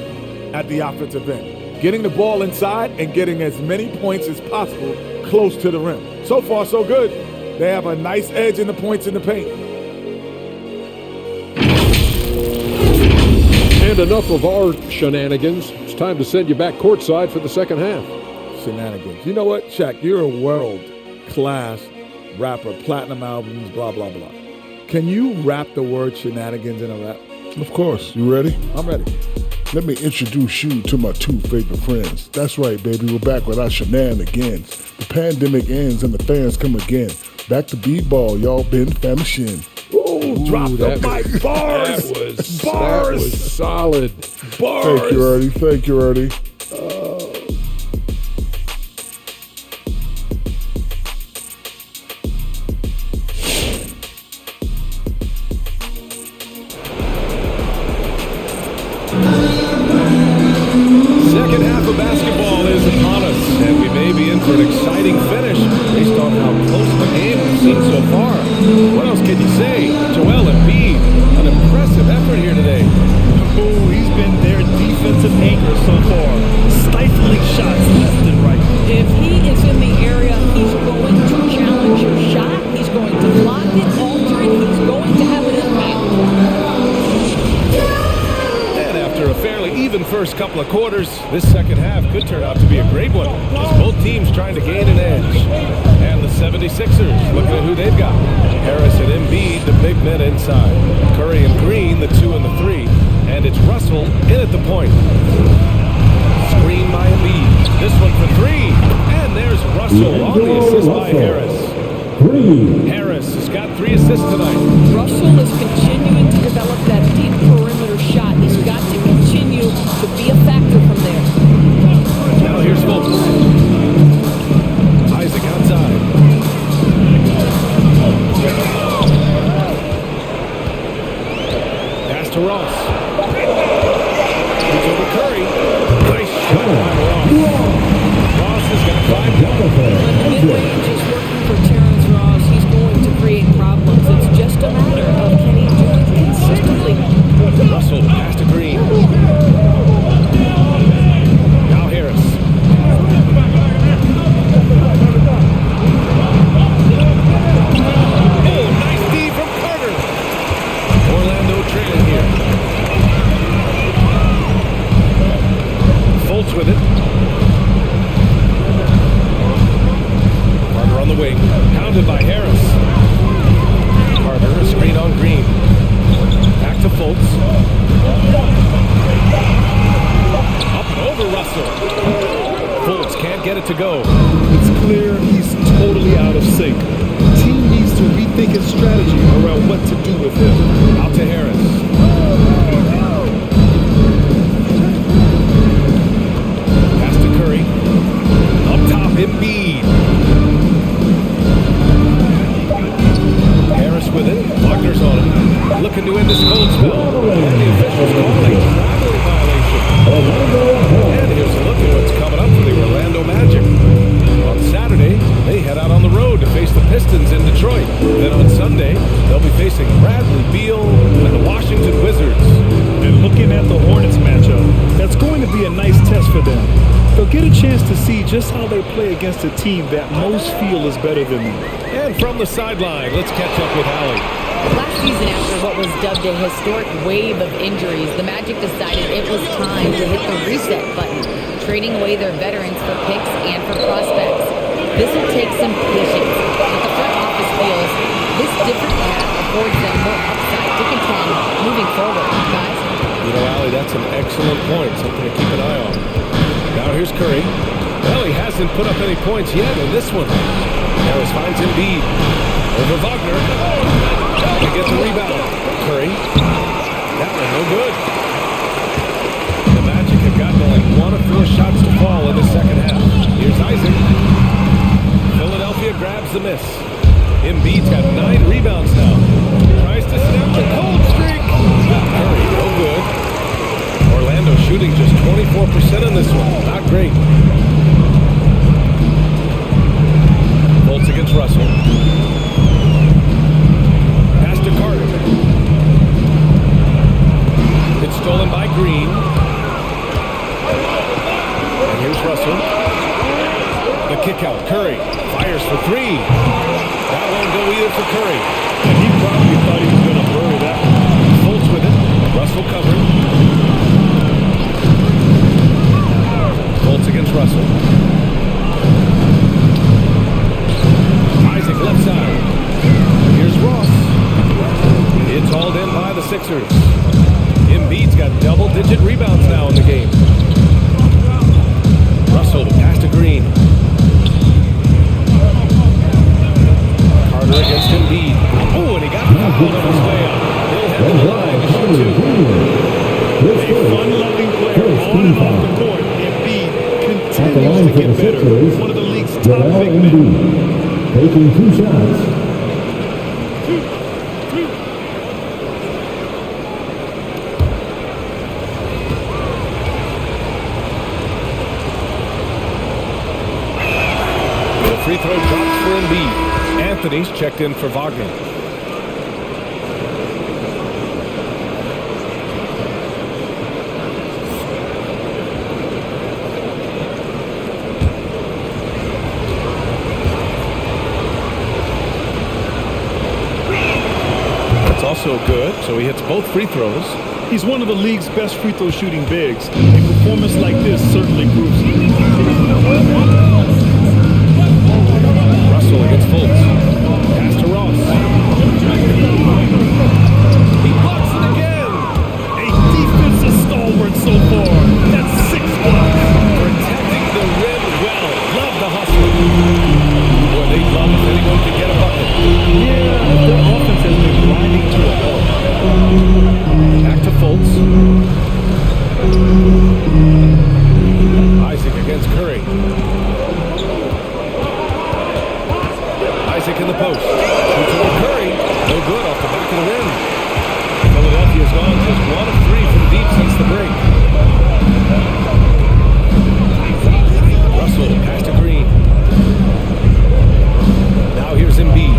at the offensive end, getting the ball inside and getting as many points as possible close to the rim. So far, so good. They have a nice edge in the points in the paint. And enough of our shenanigans. It's time to send you back courtside for the second half. Shenanigans. You know what, Shaq? You're a world-class rapper, platinum albums, blah, blah, blah. Can you rap the word shenanigans in a rap? Of course. You ready? I'm ready. Let me introduce you to my two favorite friends. That's right, baby. We're back with our shenanigans. The pandemic ends and the fans come again. Back to b-ball, y'all been famishing. Ooh, drop the mic. Bars. That was Bars. solid. Bars. Thank you, Ernie. Thank you, Ernie. Second half of basketball is upon us, and we may be in for an exciting finish based on how close the game we've seen so far. What else can you say? Joel Embiid, an impressive effort here today. Oh, he's been their defensive anchor so far. Stifling shots left and right. If he is in the area, he's going to challenge your shot. He's going to block it, alter it. He's going to have an impact. And after a fairly even first couple of quarters, this second half could turn out to be a great one, as both teams trying to gain an edge. And the 76ers, looking at who they've got. Harris and Embiid, the big men inside. Curry and Green, the 2 and the 3. And it's Russell in at the point. Screen by Embiid. This one for 3. And there's Russell on the assist by Harris. Harris has got 3 assists tonight. Russell is continuing to develop that deep perimeter shot. He's got to continue to be a factor from there. Now here's Fultz. Isaac outside. Pass to Ross. Shoots over Curry. Nice shot by Ross. Ross has got 5 down. When the mid-range is working for Terrence Ross, he's going to create problems. It's just a matter of can he do it consistently. Russell pass to Green. Now Harris. Oh, nice D from Carter. Orlando trailing here. Fultz with it. Carter on the wing. Pounded by Harris. Carter, a screen on Green. Back to Fultz. Up and over Russell. Fultz can't get it to go. It's clear he's totally out of sync. The team needs to rethink his strategy around what to do with him. Out to Harris. Pass to Curry. Up top, Embiid. Harris with it. Wagner's on it. Looking to end this cold spell. And the officials calling traveling violation. And here's a look at what's coming up for the Orlando Magic. On Saturday, they head out on the road to face the Pistons in Detroit. Then on Sunday, they'll be facing Bradley Beal and the Washington Wizards. And looking at the Hornets matchup, that's going to be a nice test for them. They'll get a chance to see just how they play against a team that most feel is better than them. And from the sideline, let's catch up with Allie. Last season, after what was dubbed a historic wave of injuries, the Magic decided it was time to hit the reset button, trading away their veterans for picks and for prospects. This will take some patience, but the front office feels this different path affords them more upside to contend moving forward, guys? You know, Allie, that's an excellent point. Something to keep an eye on. Now here's Curry. Well, he hasn't put up any points yet in this one. Harris finds Embiid. Over Wagner. They get the rebound. Curry. That one no good. The Magic have gotten only 1 of 4 shots to fall in the second half. Here's Isaac. Philadelphia grabs the miss. Embiid's got 9 rebounds now. Tries to snap the cold streak. Curry, no good. Orlando shooting just 24% in this one. Not great. Bolts against Russell. Pass to Carter. It's stolen by Green. And here's Russell. The kick out. Curry fires for 3. That won't go either for Curry. And he probably thought he was going to bury that one. Fultz with it. Russell covered. Fultz against Russell. Isaac left side. Here's Ross. It's hauled in by the Sixers. Embiid's got double-digit rebounds now in the game. Russell to pass to Green. Carter against Embiid. Oh, and he got the foul on his way up. He'll head to the line to shoot 2. A fun-loving player on and off the court. Embiid continues to get better. One of the league's top big men. Taking 2 shots. The free throw drops for Embiid. Anthony's checked in for Wagner. That's also good, so he hits both free throws. He's one of the league's best free throw shooting bigs. A performance like this certainly proves it. Russell against Fultz. Pass to Ross. He blocks it again. A defensive stalwart so far. That's 6 blocks. Protecting the rim well. Love the hustle. Boy, they'd love if anyone could get a bucket. Yeah, their offense has been grinding to a halt. Back to Fultz. Isaac against Curry. Isaac in the post. Shoots over Curry. No good off the back of the rim. Philadelphia's gone just 1 of 3 from deep since the break. Russell pass to Green. Now here's Embiid.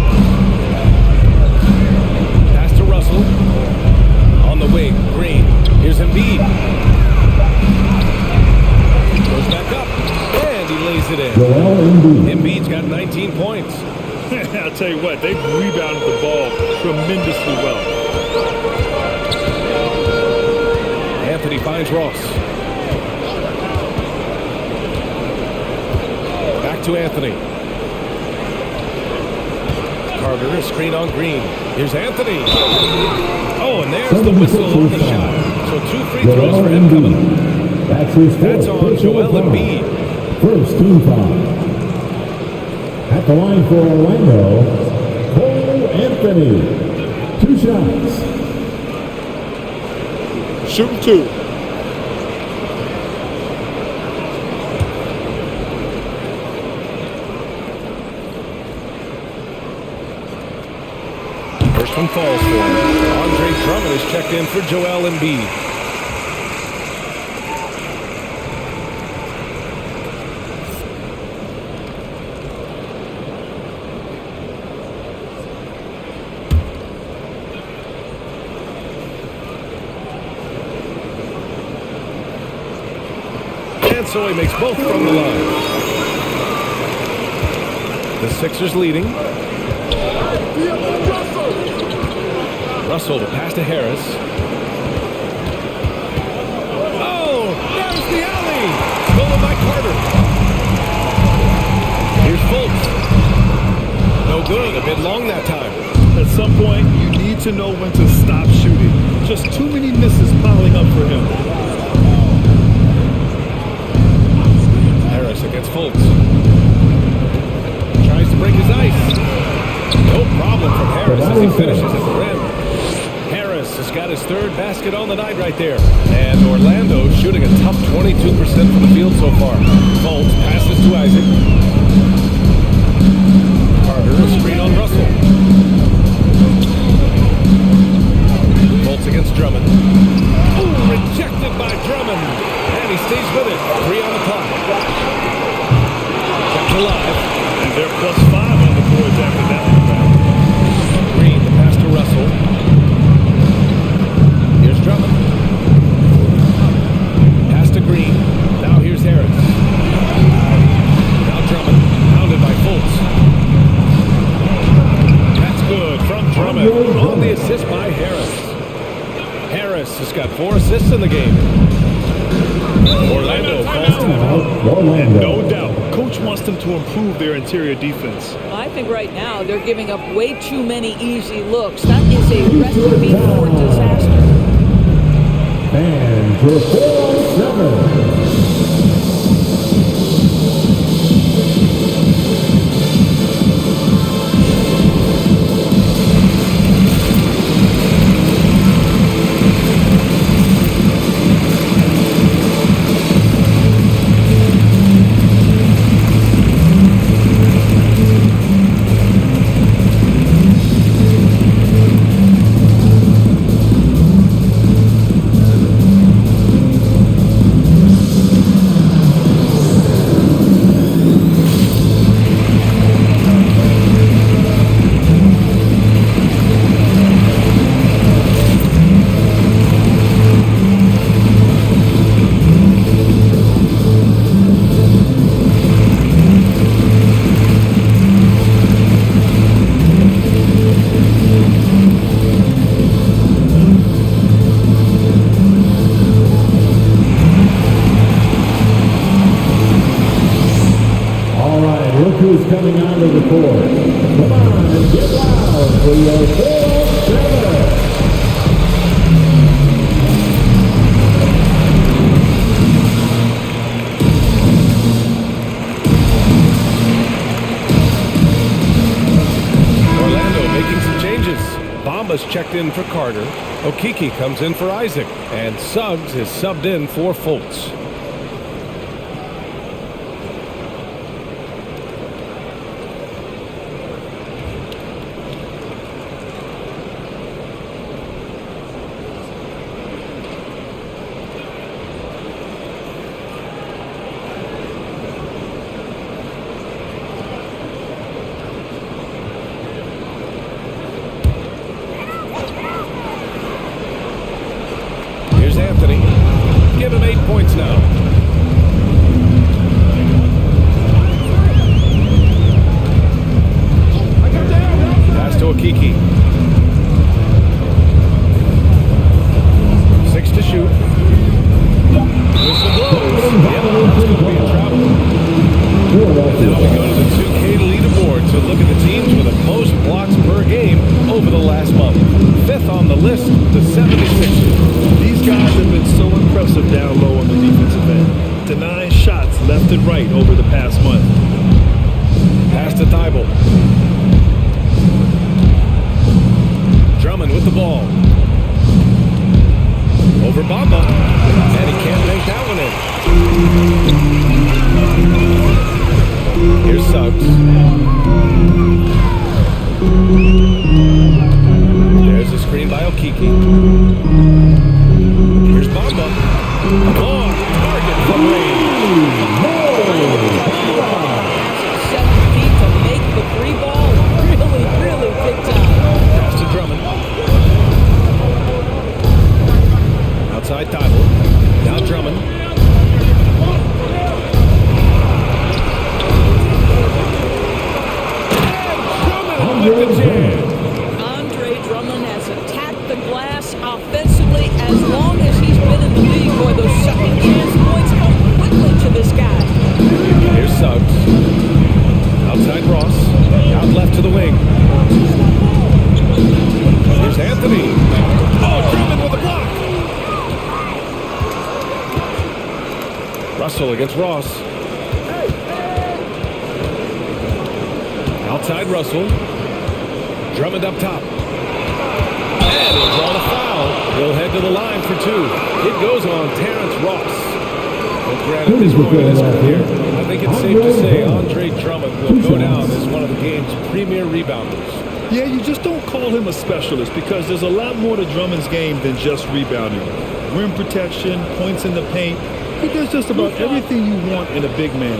Pass to Russell. On the wing, Green. Here's Embiid. Goes back up. And he lays it in. Embiid's got 19 points. I'll tell you what, they've rebounded the ball tremendously well. Anthony finds Ross. Back to Anthony. Carter, a screen on Green. Here's Anthony. Oh, and there's the whistle on the shot. So 2 free throws for him coming. That's on Joel Embiid. First team foul. At the line for Orlando, Cole Anthony. 2 shots. Shooting 2. First one falls for him. Andre Drummond is checked in for Joel Embiid. And so he makes both from the line. The Sixers leading. Russell to pass to Harris. Oh, there's the alley. Stolen by Carter. Here's Fultz. No good. A bit long that time. At some point, you need to know when to stop shooting. Just too many misses piling up for him. Harris against Fultz. Tries to break his ice. No problem from Harris as he finishes at the rim. Harris has got his third basket on the night right there. And Orlando shooting a tough 22% from the field so far. Fultz passes to Isaac. Carter, a screen on Russell. Fultz against Drummond. Ooh, rejected by Drummond. And he stays with it. 3 on the clock. Kept alive. And they're +5 on the boards after that rebound. Green, the pass to Russell. Here's Drummond. Pass to Green. Now here's Harris. Now Drummond, pounded by Fultz. That's good from Drummond. On the assist by Harris. Harris has got 4 assists in the game. Orlando calls timeout. And no doubt, coach wants them to improve their interior defense. I think right now they're giving up way too many easy looks. That is a recipe for disaster. And for 4-7. Who's coming onto the court? Come on and get loud for your 4-7. Orlando making some changes. Bamba's checked in for Carter. Okeke comes in for Isaac. And Suggs is subbed in for Fultz. Anthony. Give him 8 points now. Pass to Okeke. 6 to shoot. Whistle blows. Yep, that's going to be a travel. Now we go to the 2K leaderboard to look at the teams with the most blocks per game over the last month. 5th on the list, the 76ers. These guys have been so impressive down low on the defensive end, denying shots left and right over the past month. Pass to Thibault. Drummond with the ball. Over Bamba. And he can't make that one in. Here's Suggs. There's a screen by Okeke. Here's Bamba. Oh, target from range. 7 feet to make the 3 ball. Really, really big time. Pass to Drummond. Outside Thibault. Now Drummond. Andre Drummond has attacked the glass offensively as long as he's been in the league. Boy, those second chance points come quickly to this guy. Here's Suggs. Outside Ross. Out left to the wing. Here's Anthony. Oh, Drummond with a Russell against Ross. Outside Russell. Drummond up top. And he'll draw the foul. He'll head to the line for two. It goes on Terrence Ross. Well, Grant, at this point in his career, I think it's safe to say Andre Drummond will go down as one of the game's premier rebounders. Yeah, you just don't call him a specialist because there's a lot more to Drummond's game than just rebounding. Rim protection, points in the paint. He does just about everything you want in a big man.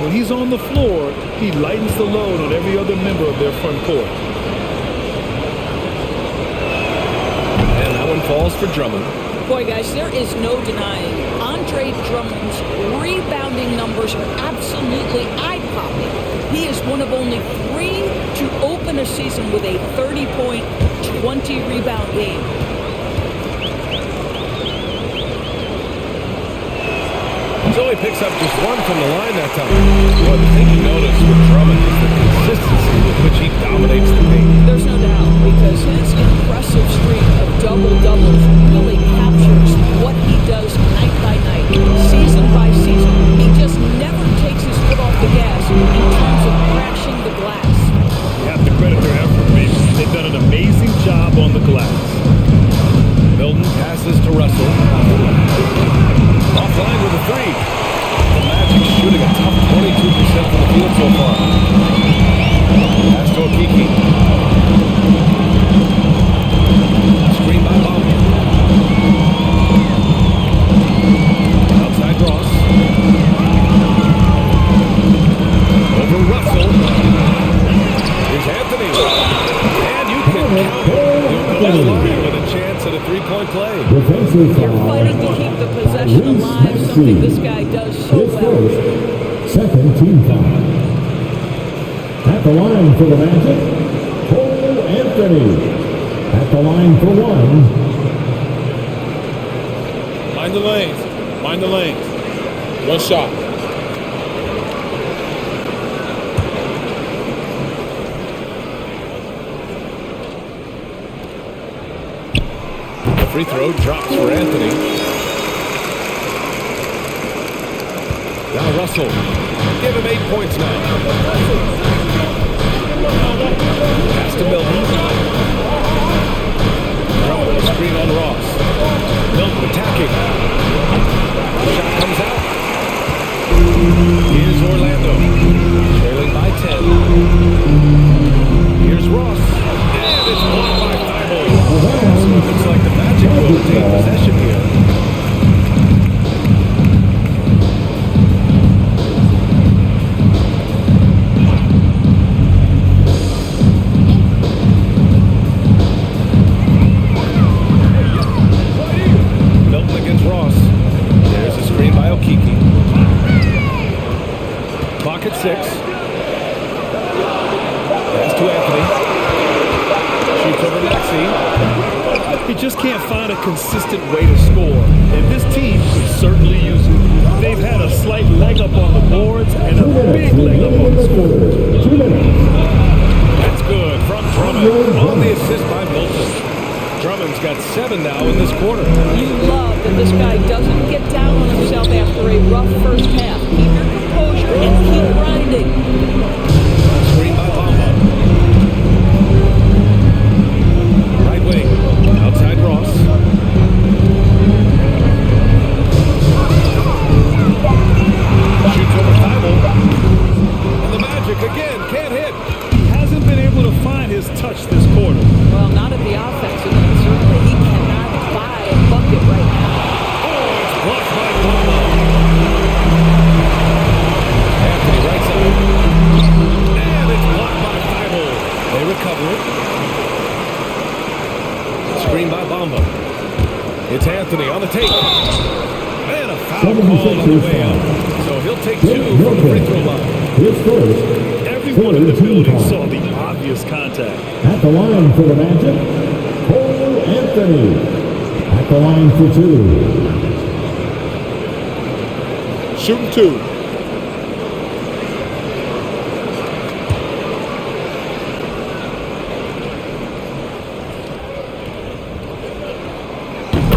When he's on the floor, he lightens the load on every other member of their front court. And that one falls for Drummond. Boy, guys, there is no denying Andre Drummond's rebounding numbers are absolutely eye-popping. He is one of only 3 to open a season with a 30-point, 20-rebound game. So he picks up just one from the line that time. Well, the thing you notice with Drummond is the consistency with which he dominates the paint. There's no doubt, because his impressive streak of double-doubles really captures what he does night by night, season by season. He just never takes his foot off the gas in terms of crashing the glass. You have to credit their effort, man. They've done an amazing job on the glass. Milton passes to Russell. Offline with a three. The Magic shooting a tough 22% from the field so far. Pass to Okiki. Screen by Bobby. Outside Ross. Over Russell. Here's Anthony. And you can count it. You'll line with a chance at a three-point play. You're fighting to keep the possession alive, something this guy does so well. Second team foul. At the line for the Magic, Cole Anthony. At the line for one. Mind the lanes. Mind the lanes. One shot. Free throw drops for Anthony. Now Russell. Give him 8 points now. Pass to Milton. Drummond with a screen on Ross. Milton attacking. Shot comes out. Here's Orlando. Trailing by 10. Here's Ross. And it's blocked by Thibault. So it looks like the Magic will take possession here. Milton against Ross. There's a screen by Okiki. Clock at 6. Pass to Anthony. Shoots over Maxey. He just can't find a consistent way to score, and this team could certainly use it. They've had a slight leg up on the boards and a big leg up on the scoreboard. That's good from Drummond on the assist by Milton. Drummond's got 7 now in this quarter. You love that this guy doesn't get down on himself after a rough first half. Keep your composure and keep grinding. Screen by Bamba. Right wing. Outside Ross. Shoots over Thibault. And the Magic again can't hit. He hasn't been able to find his touch this quarter. Well, not at the offensive end. Certainly he cannot buy a bucket right now. Oh, it's blocked by Bamba. Anthony right side. And it's blocked by Thibault. They recover it. Screen by Bamba. It's Anthony on the tape. And a foul called on the way up. So he'll take 2 from the free throw line. Everyone in the building saw the obvious contact. At the line for the Magic, Cole Anthony. At the line for 2. Shooting 2.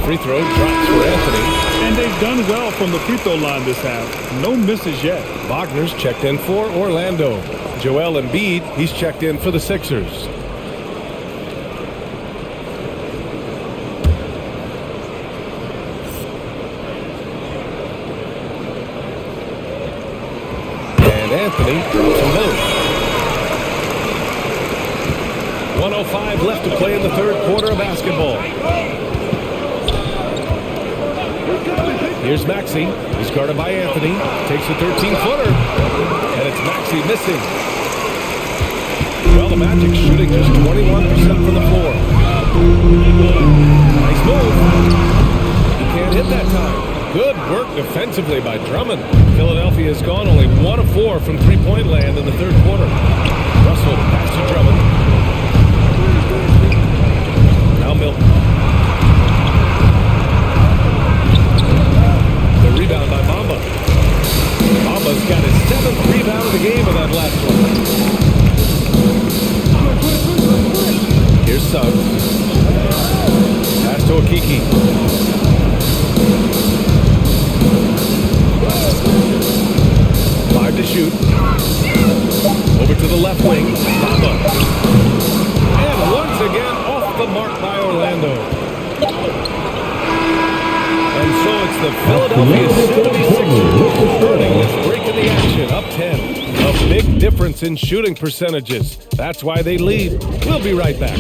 Free throw drops for Anthony. And they've done well from the free throw line this half. No misses yet. Wagner's checked in for Orlando. Joel Embiid, he's checked in for the Sixers. And Anthony drops them both. 1:05 left to play in the third quarter of basketball. Here's Maxey. He's guarded by Anthony. Takes a 13-footer. And it's Maxey missing. Well, the Magic shooting just 21% from the floor. Nice move. He can't hit that time. Good work defensively by Drummond. Philadelphia has gone only 1 of 4 from three-point land in the third quarter. Russell pass to Drummond. Now Milton. The rebound by Bamba. Bamba's got his 7th rebound of the game in that last one. Here's Suggs. Pass to Okiki. 5 to shoot. Over to the left wing. Bamba. And once again off the mark by Orlando. And so it's the Philadelphia 76ers starting this break in the action, up 10. A big difference in shooting percentages. That's why they lead. We'll be right back.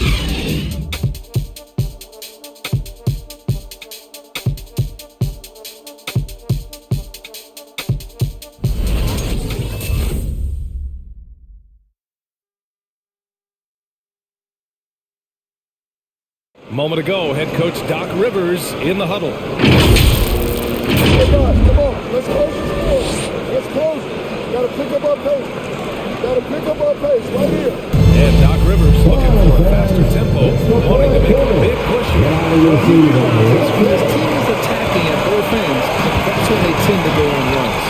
A moment ago, head coach Doc Rivers in the huddle. Come on. Let's close the score. Let's close it. Gotta pick up our pace. Right here. And Doc Rivers looking for a faster tempo, wanting to make a big push here. When his team is attacking at both ends, that's when they tend to go on runs.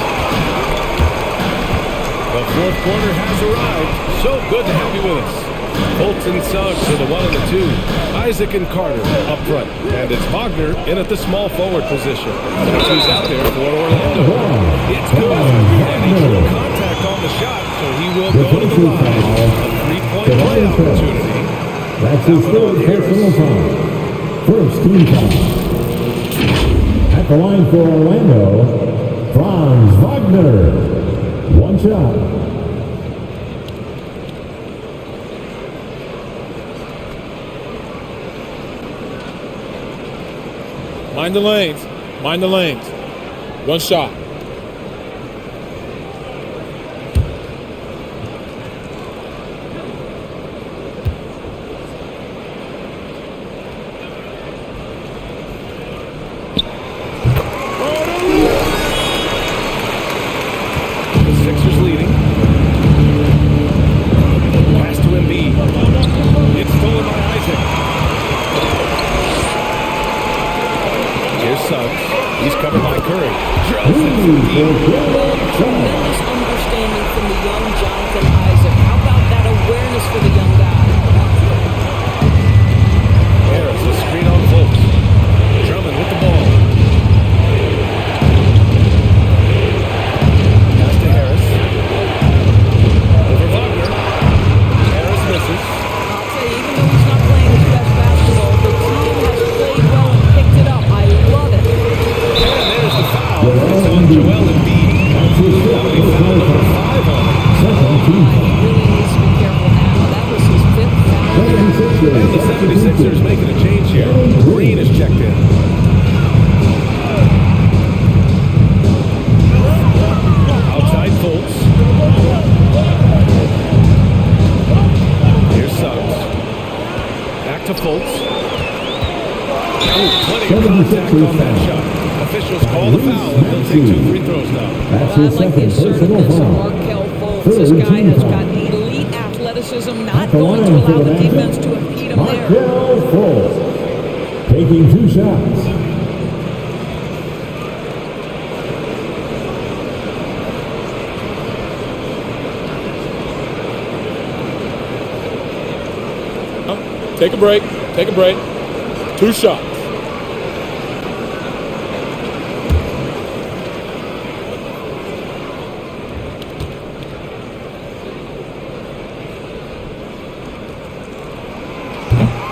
The fourth quarter has arrived. So good to have you with us. Fultz and Suggs are the 1 and the 2. Isaac and Carter up front. And it's Wagner in at the small forward position. That's who's out there for Orlando. It's good. And he drew contact on the shot, so he will go to the line. A 3-point play opportunity. That's his third personal foul. First team foul. At the line for Orlando, Franz Wagner. 1 shot. Mind the lanes. 1 shot. The Sixers leading. Pass to Embiid. It's stolen by Isaac. Here's Suggs. He's covered by Curry. Tremendous understanding from the young Jonathan Isaac. How about that awareness for the young guy? Harris, a screen on Fultz. Drummond with the ball. Pass to Harris. Over Wagner. Harris misses. I'll say, even though he's not playing his best basketball, the team has played well and picked it up. I love it. And there's the foul. It's on Joel Embiid. That would be foul number 5 on him. He really needs to be careful now. That was his 5th foul. And the 76ers making a change here. Green is checked in. Outside Fultz. Here's Suggs. Back to Fultz. Plenty of contact on that shot. Officials call the foul, and he'll take 2 free throws now. That's Well, I his like the second personal assertiveness of foul. Markelle Fultz. This guy has got elite athleticism, not going to allow the defense to impede him there. Markelle Fultz taking 2 shots. Take a break. 2 shots.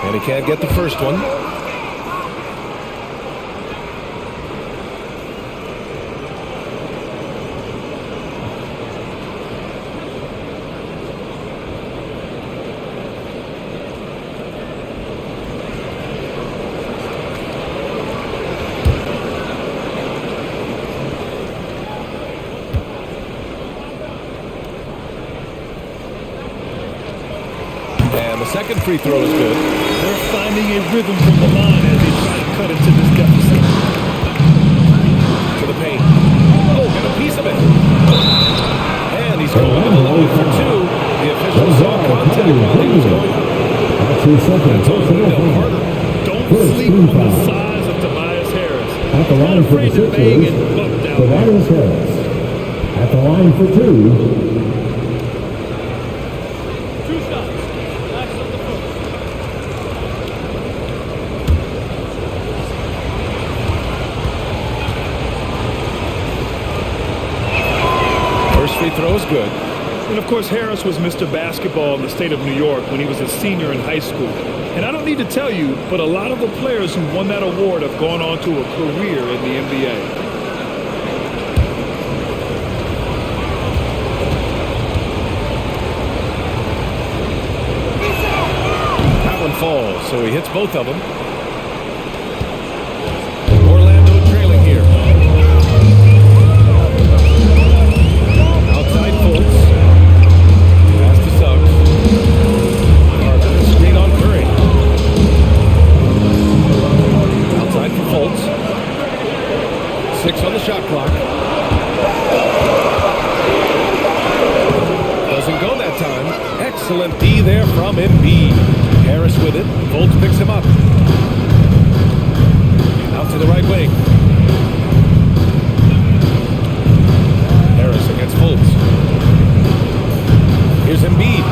And he can't get the first one. And the second free throw is good. They're finding a rhythm from the line as they try to cut into this deficit. To the paint. Oh, got a piece of it. And he's going to the line for two. The official saw contact while he was going up. That's your second. That's on Wendell Carter. Don't sleep on the size of Tobias Harris. At the He's not line for the afraid to bang and Sixers, buck down. Tobias Harris. At the line for two. Free throw is good. And of course, Harris was Mr. Basketball in the state of New York when he was a senior in high school. And I don't need to tell you, but a lot of the players who won that award have gone on to a career in the NBA. That one falls, so he hits both of them. Orlando trailing here. Outside Fultz. Pass to Suggs. Carter, screen on Curry. Outside for Fultz. 6 on the shot clock. Doesn't go that time. Excellent D there from Embiid. Harris with it. Fultz picks him up. Out to the right wing. Harris against Fultz. Here's Embiid.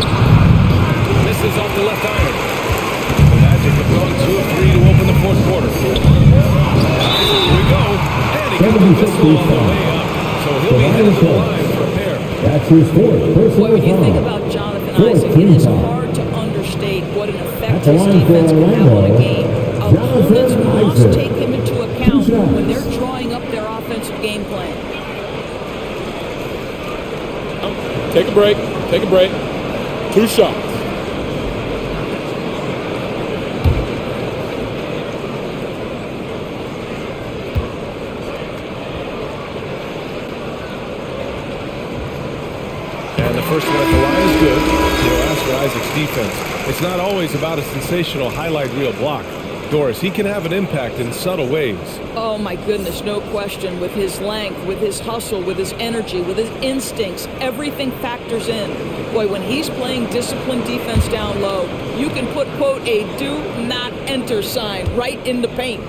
Misses off the left iron. The Magic have gone 2 of 3 to open the fourth quarter. Here we go. And he got the whistle on the way up. So he'll be headed to the line for a pair. That's his fourth. Boy, when you think about Jonathan Isaac, it is hard to understate what an effect his defense can have on a game. Opponents must take him into account when they're drawing up their offensive game plan. Take a break. Take a break. 2 shots. And the first one at the line is good. As for Isaac's defense, it's not always about a sensational highlight reel block. Doris, he can have an impact in subtle ways. Oh my goodness, no question. With his length, with his hustle, with his energy, with his instincts, everything factors in. Boy, when he's playing disciplined defense down low, you can put, quote, a do not enter sign right in the paint.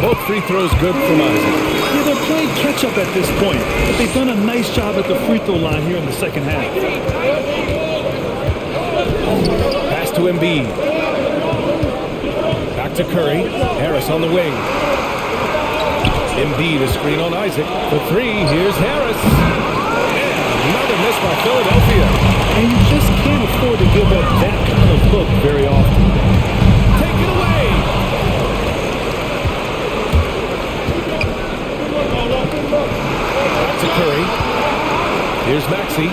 Both free throws good from Isaac. Yeah, they're playing catch-up at this point, but they've done a nice job at the free throw line here in the second half. Pass to Embiid. Back to Curry. Harris on the wing. Embiid a screen on Isaac. For 3, here's Harris. And another miss by Philadelphia. And you just can't afford to give up that kind of look very often. Take it away. Back to Curry. Here's Maxey.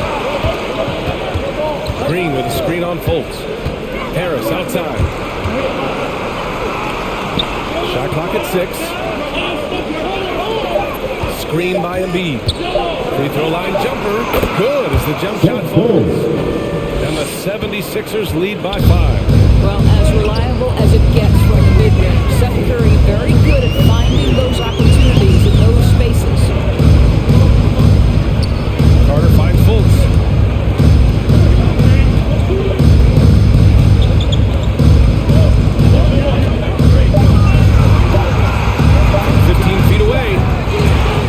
Green with a screen on Fultz. Harris outside. Shot clock at 6. Screen by Embiid. Free throw line jumper. Good as the jump shot falls. And the 76ers lead by 5. Well, as reliable as it gets from the mid-range, Seth Curry very good at finding those opportunities in those spaces. Carter finds Fultz.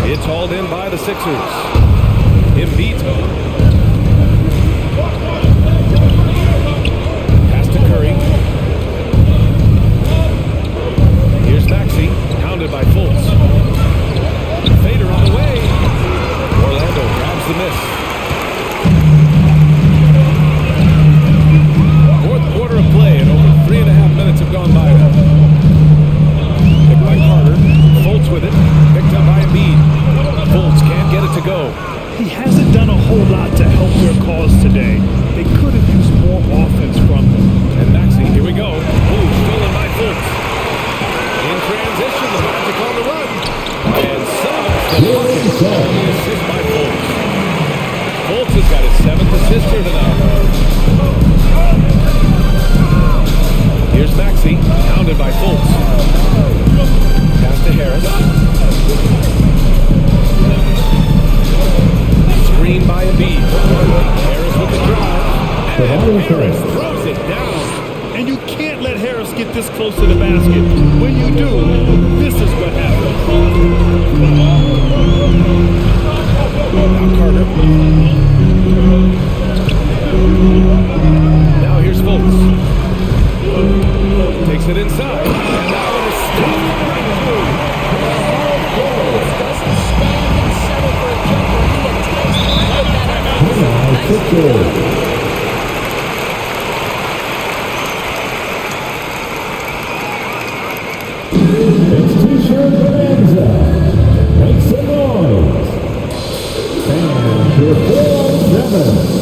It's hauled in by the Sixers. Embiid. Pass to Curry. Here's Maxey, pounded by Fultz. Fader on the way. Orlando grabs the miss. calls today. They could have used more offense from them. And Maxey, here we go. Ooh, stolen by Fultz. In transition, the Magic on the run. And Suggs, the bucket. The assist by Fultz. Fultz has got his 7th assist here tonight. Here's Maxey, pounded by Fultz. Pass to Harris. Screen by Embiid. Harris with the drive. And Harris throws it down. And you can't let Harris get this close to the basket. When you do, this is what happens. Now Carter. Now here's Fultz. Takes it inside. And now it's stopped right through. Doesn't stand and settle for a jumper. He attempts to put that It's T-shirt Bonanza. Make some noise. And your 407.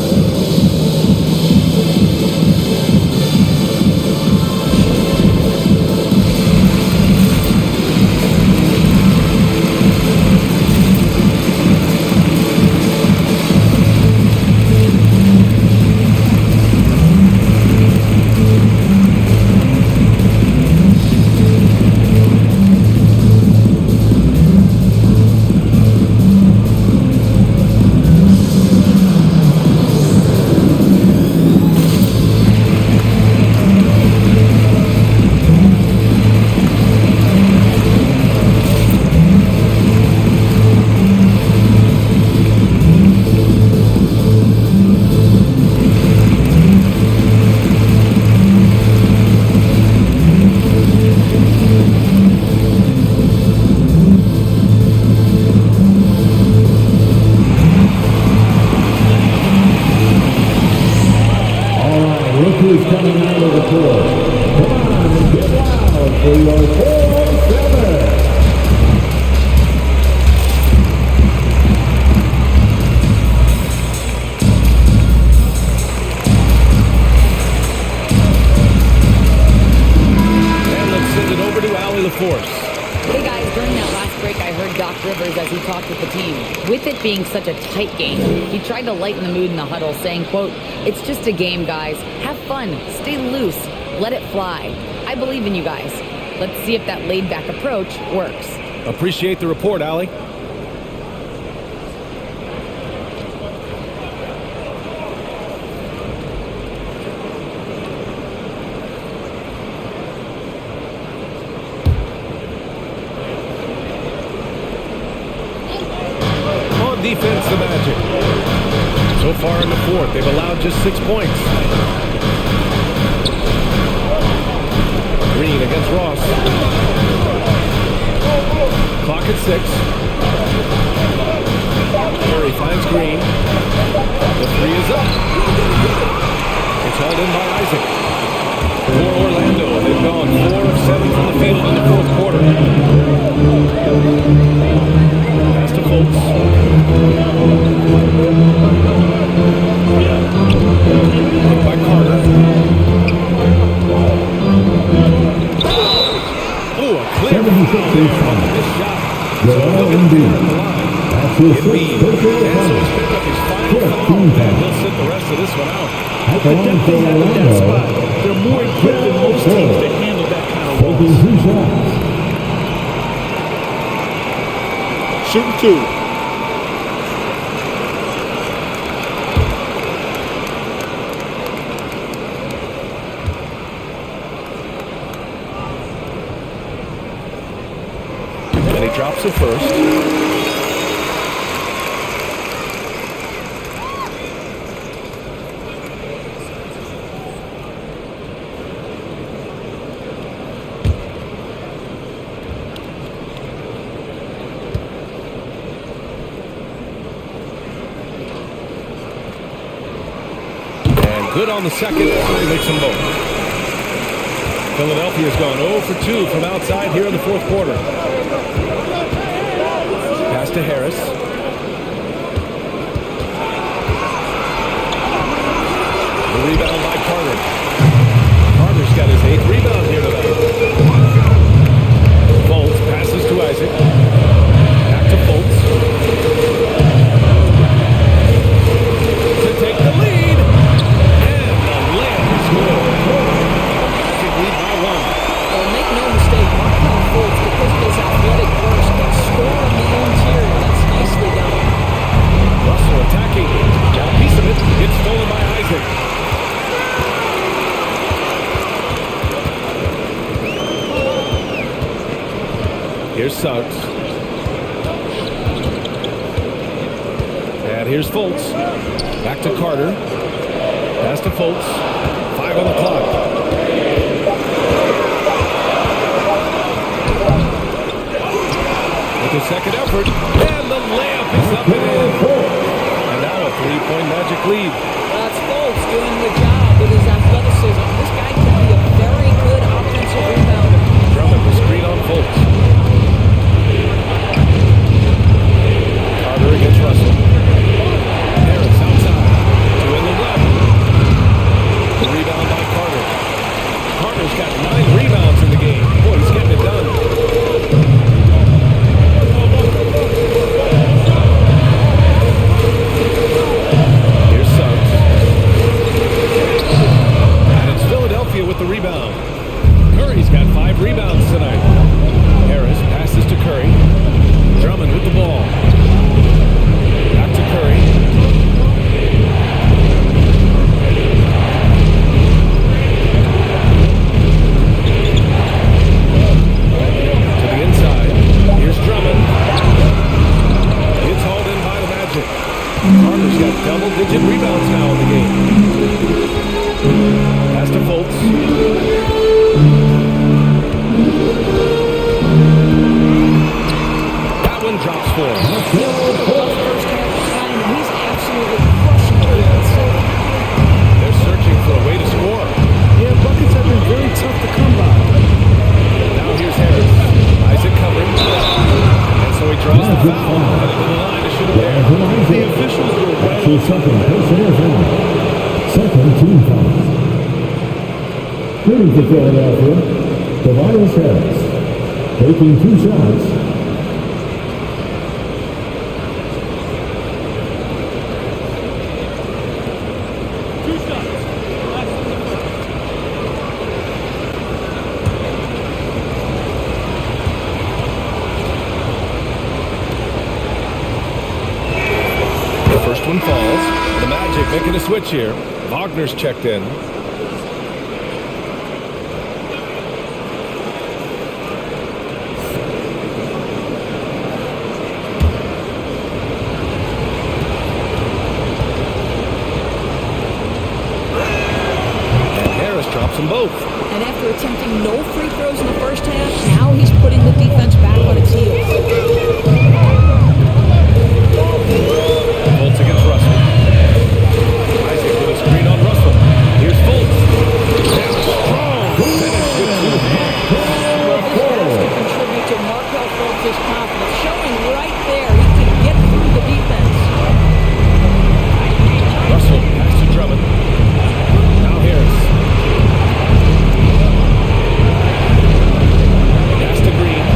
Who's coming out of the court? Come on, get loud for your 407. And let's send it over to Allie LaForce. Hey guys, during that last break, I heard Doc Rivers as he talked with the team. With it being such a tight game, he tried to lighten the mood in the huddle, saying, quote, "It's just a game, guys. Have fun. Stay loose. Let it fly. I believe in you guys. Let's see if that laid-back approach works." Appreciate the report, Allie. Defense, the Magic. So far in the fourth, they've allowed just 6 points. Green against Ross. Clock at 6. Curry finds Green. The three is up. It's held in by Isaac. For Orlando, they've gone 4 of 7 from the field in the fourth quarter. Pass to Fultz. By Carter. Oh, a clear foul from this shot. So look at the on the line. Embiid. And so he's picked up his final foul, and he'll sit the rest of this one out. With the depth they have in that spot, they're more equipped than most teams to handle that kind of loss. Shooting 2. And he drops it first. Good on the second, so he makes them both. Philadelphia's gone 0 for 2 from outside here in the fourth quarter. Pass to Harris. rebound by Carter. Carter's got his 8th rebound here tonight. Fultz passes to Isaac. Back to Fultz. To take the lead. And the layup is good. Magic lead by 1. Well, make no mistake, Markel Fultz, because of his athletic burst, can score on the interior. That's nicely done. Russell attacking. Got a piece of it. It's stolen by Isaac. Here's Suggs. And here's Fultz. Back to Carter. Pass to Fultz. 5 on the clock. With his second effort. And the layup is up and in. And now a 3-point Magic lead. That's Fultz doing the job with his athleticism. This guy can be a very good offensive rebounder. Drummond the screen on Fultz. Carter against Russell. Harris outside. Two in the run. The rebound by Carter. Carter's got 9 rebounds in the game. Boy, he's getting it done. Here's Suggs. And it's Philadelphia with the rebound. Curry's got 5 rebounds tonight. Harris passes to Curry. Drummond with the ball. Back to Curry. To the inside. Here's Drummond. It's hauled in by the Magic. Carter's got double-digit rebounds now in the game. Pass to Fultz. That one drops for him. First half of time, and he's absolutely crushing it inside. They're searching for a way to score. Yeah, buckets have been very tough to come by. Now here's Harris. Isaac covering. And so he draws the foul. Headed to the line to shoot it there. The officials were right. That's your second personal foul. Second team foul. Shooting for Philadelphia, Tobias Harris. Taking 2 shots. The first one falls. The Magic making a switch here. Wagner's checked in. And Harris drops them both. And after attempting no free throws in the first half, now he's putting the defense back on its heels. Fultz against Russell. Isaac with a screen on Russell. Here's Fultz. And a strong finish with 2 hands. Well, this has to contribute to Markel Fultz's confidence, showing right there he can get through the defense. Russell pass to Drummond. Now Harris. Pass to Green.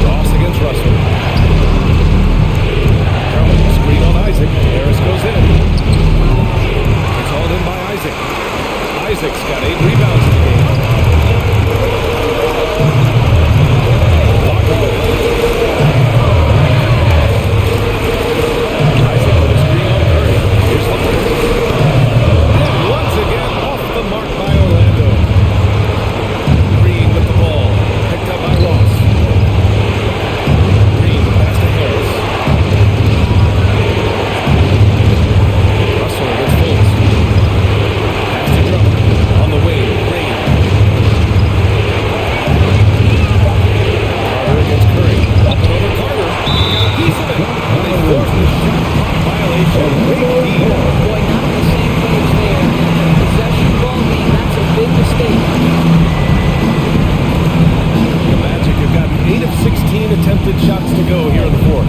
Ross against Russell. Drummond, screen on Isaac. Harris goes in. It's hauled in by Isaac. Isaac's got 8 rebounds in the game. Walker with it. Isaac with a screen on Curry. Here's Walker. And once again, off the mark by Orlando. Green with the ball. Picked up by Ross. Green pass to Harris. Russell against Fultz. Pass to Drummond. On the wing, Green. Carter against Curry. Up and over Carter. He got a piece of it. But they forced the shot clock violation. Big deal. Boy, not on the same page there. Possession ball game, that's a big mistake. The Magic have gotten 8 of 16 attempted shots to go here in the fourth.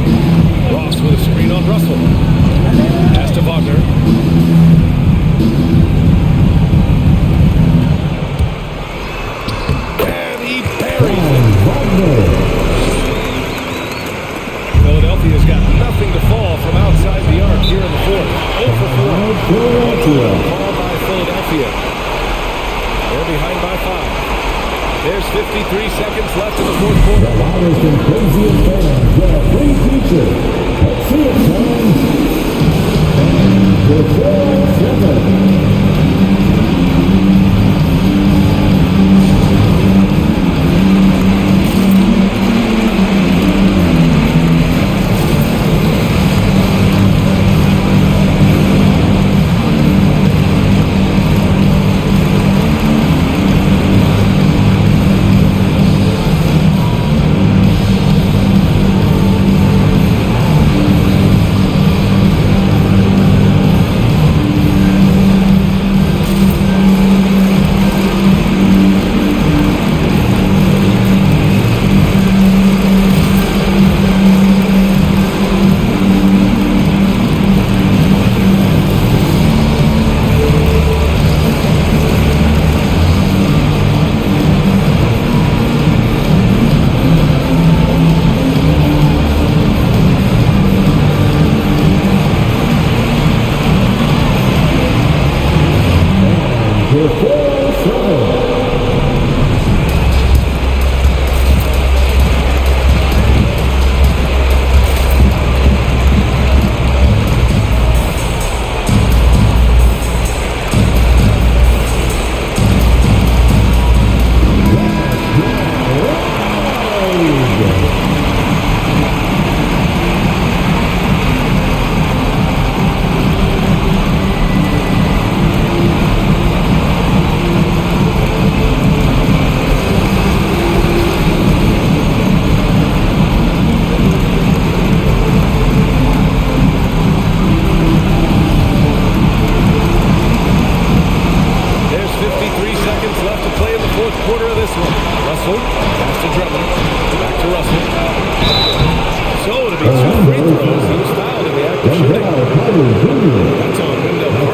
Ross with a screen on Russell. Pass to Wagner. And he buries it. Philadelphia's got nothing to fall from outside the arc here in the fourth. 0 for 4. 1-2 call by Philadelphia. They're behind by 5. There's 53 seconds left in the fourth quarter. Loudest and craziest fans get a free feature. Let's see it, fans. And for 4-7.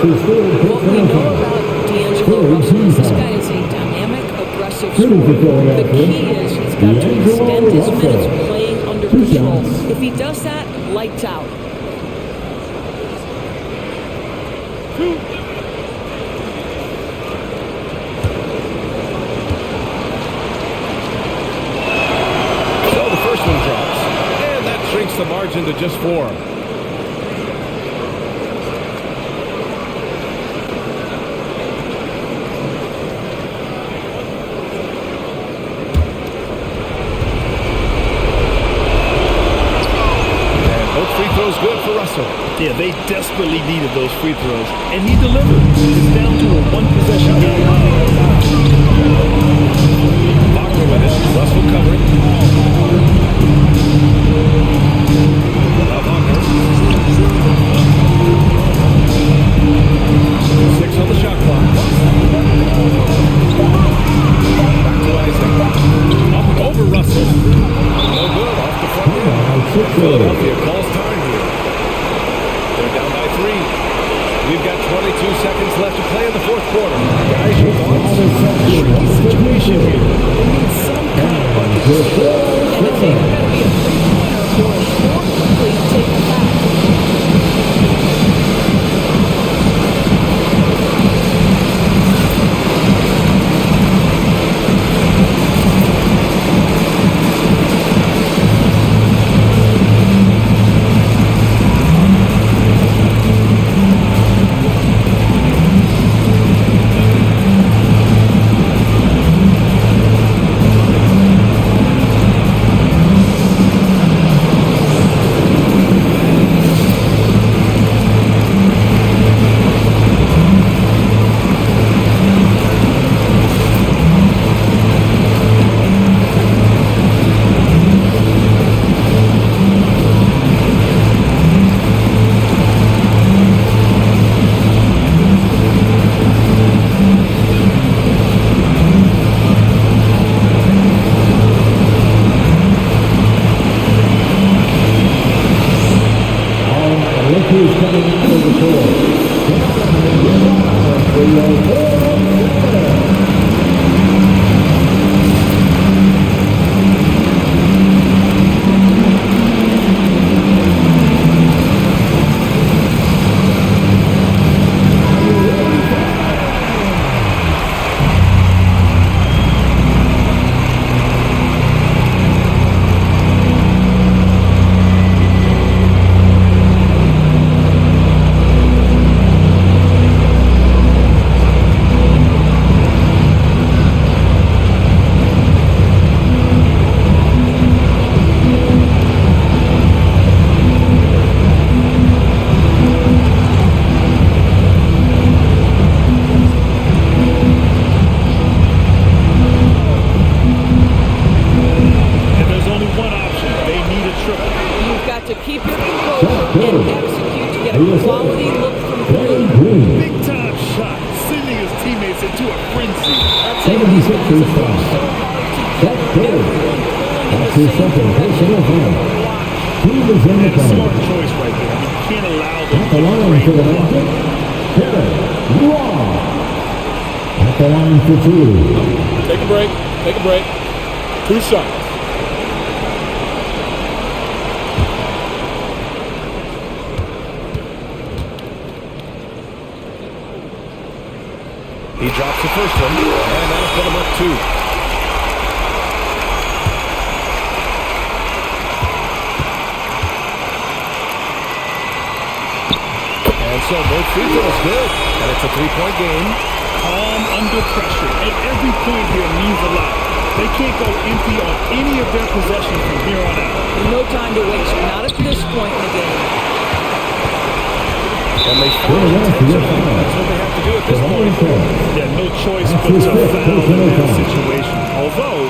What we know about D'Angelo Russell is this guy is a dynamic, aggressive scorer. The key is he's got to extend his minutes playing under control. If he does that, lights out. So the first one drops, and that shrinks the margin to just 4. Good for Russell. Yeah, they desperately needed those free throws, and he delivered. It's down to a one-possession game. Wagner with it. Russell covering. Now Wagner. 6 on the shot clock. Back to Isaac. Up over Russell. No good. Off the front end. Philadelphia calls time here. They're down by 3. We've got 22 seconds left to play in the fourth quarter. Guys, your thoughts? Quality look from Danny Green. Green. Big time shot, sending his teammates into a frenzy. That's it. These 76 guys have worked response. so hard That's together. good. Everyone pulling in That's the his same second personal direction. foul. Watch. Team is in the And a smart penalty. choice right there. I mean, you can't allow them At to the get line great for the block. Magic, Kevin Law. At the line for two. Take a break. Take a break. 2 shots. He drops the first one, and that'll put him up 2. And so both free throws good, and it's a 3-point game. Calm under pressure. And every point here means a lot. They can't go empty on any of their possessions from here on out. No time to waste. Not at this point in the game. And they foul intentionally. That's what they have to do at this point. Yeah, no choice but to foul in that situation. Although,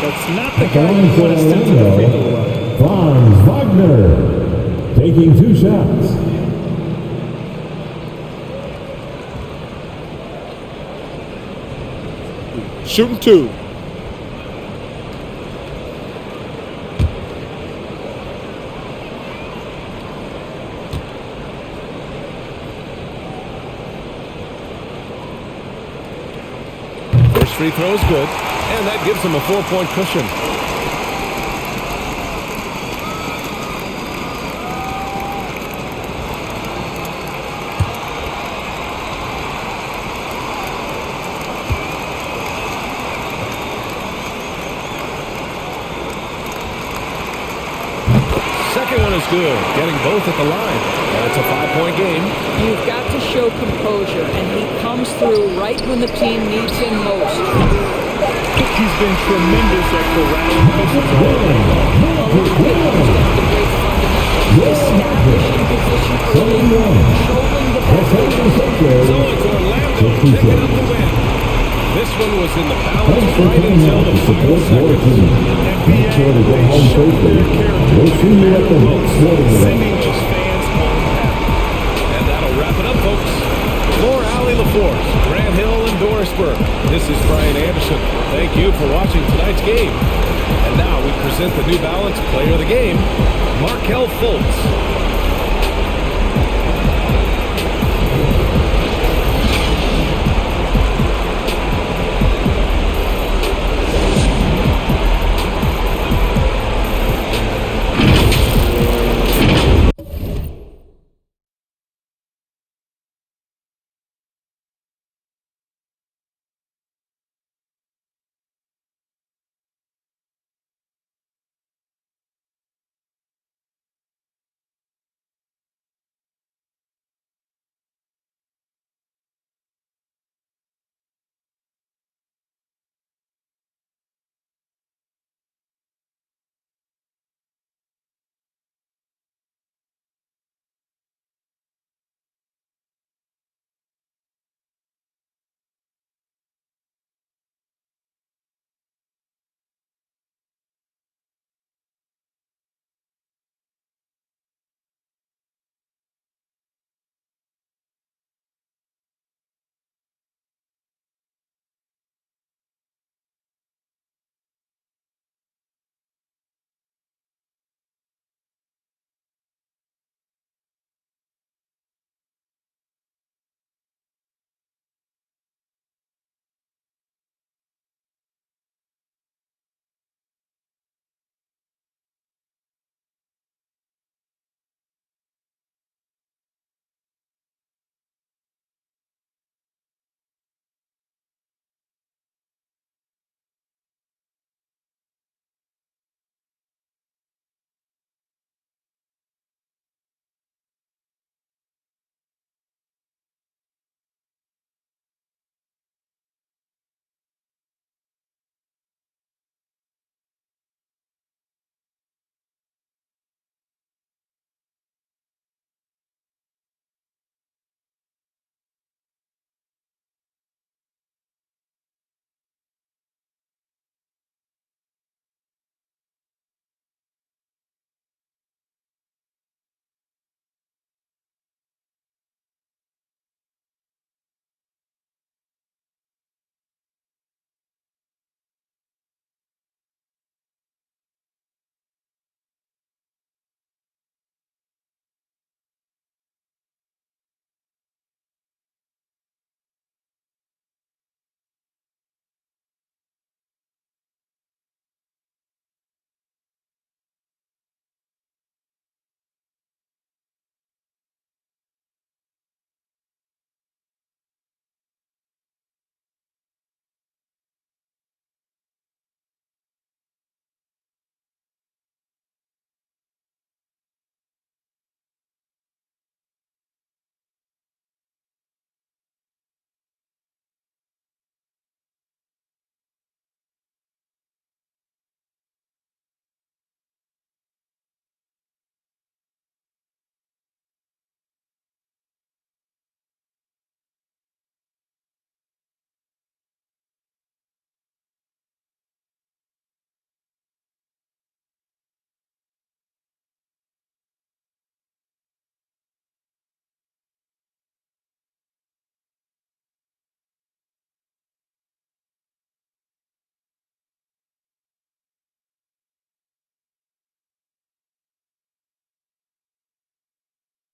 that's not the guy you want to send to the free throw line. Franz Wagner taking 2 shots. Shooting 2. First free throw is good, and that gives him a 4-point cushion. Second one is good, getting both at the line. And it's a 5-point game. You've got to show composure, and he comes through right when the team needs him most. He's been tremendous at corralling misses all night. The great fundamentals. Establishing position early, controlling the basketball. So it's Orlando picking up the win. This one was in the balance right until the final seconds. NBA, they showed their character We'll see you at the next sporting event. sending those fans home happy. And that'll wrap it up, folks. For Allie LaForce, Grant Hill, and Dorisburg, this is Brian Anderson. Thank you for watching tonight's game. And now we present the New Balance Player of the Game, Markelle Fultz.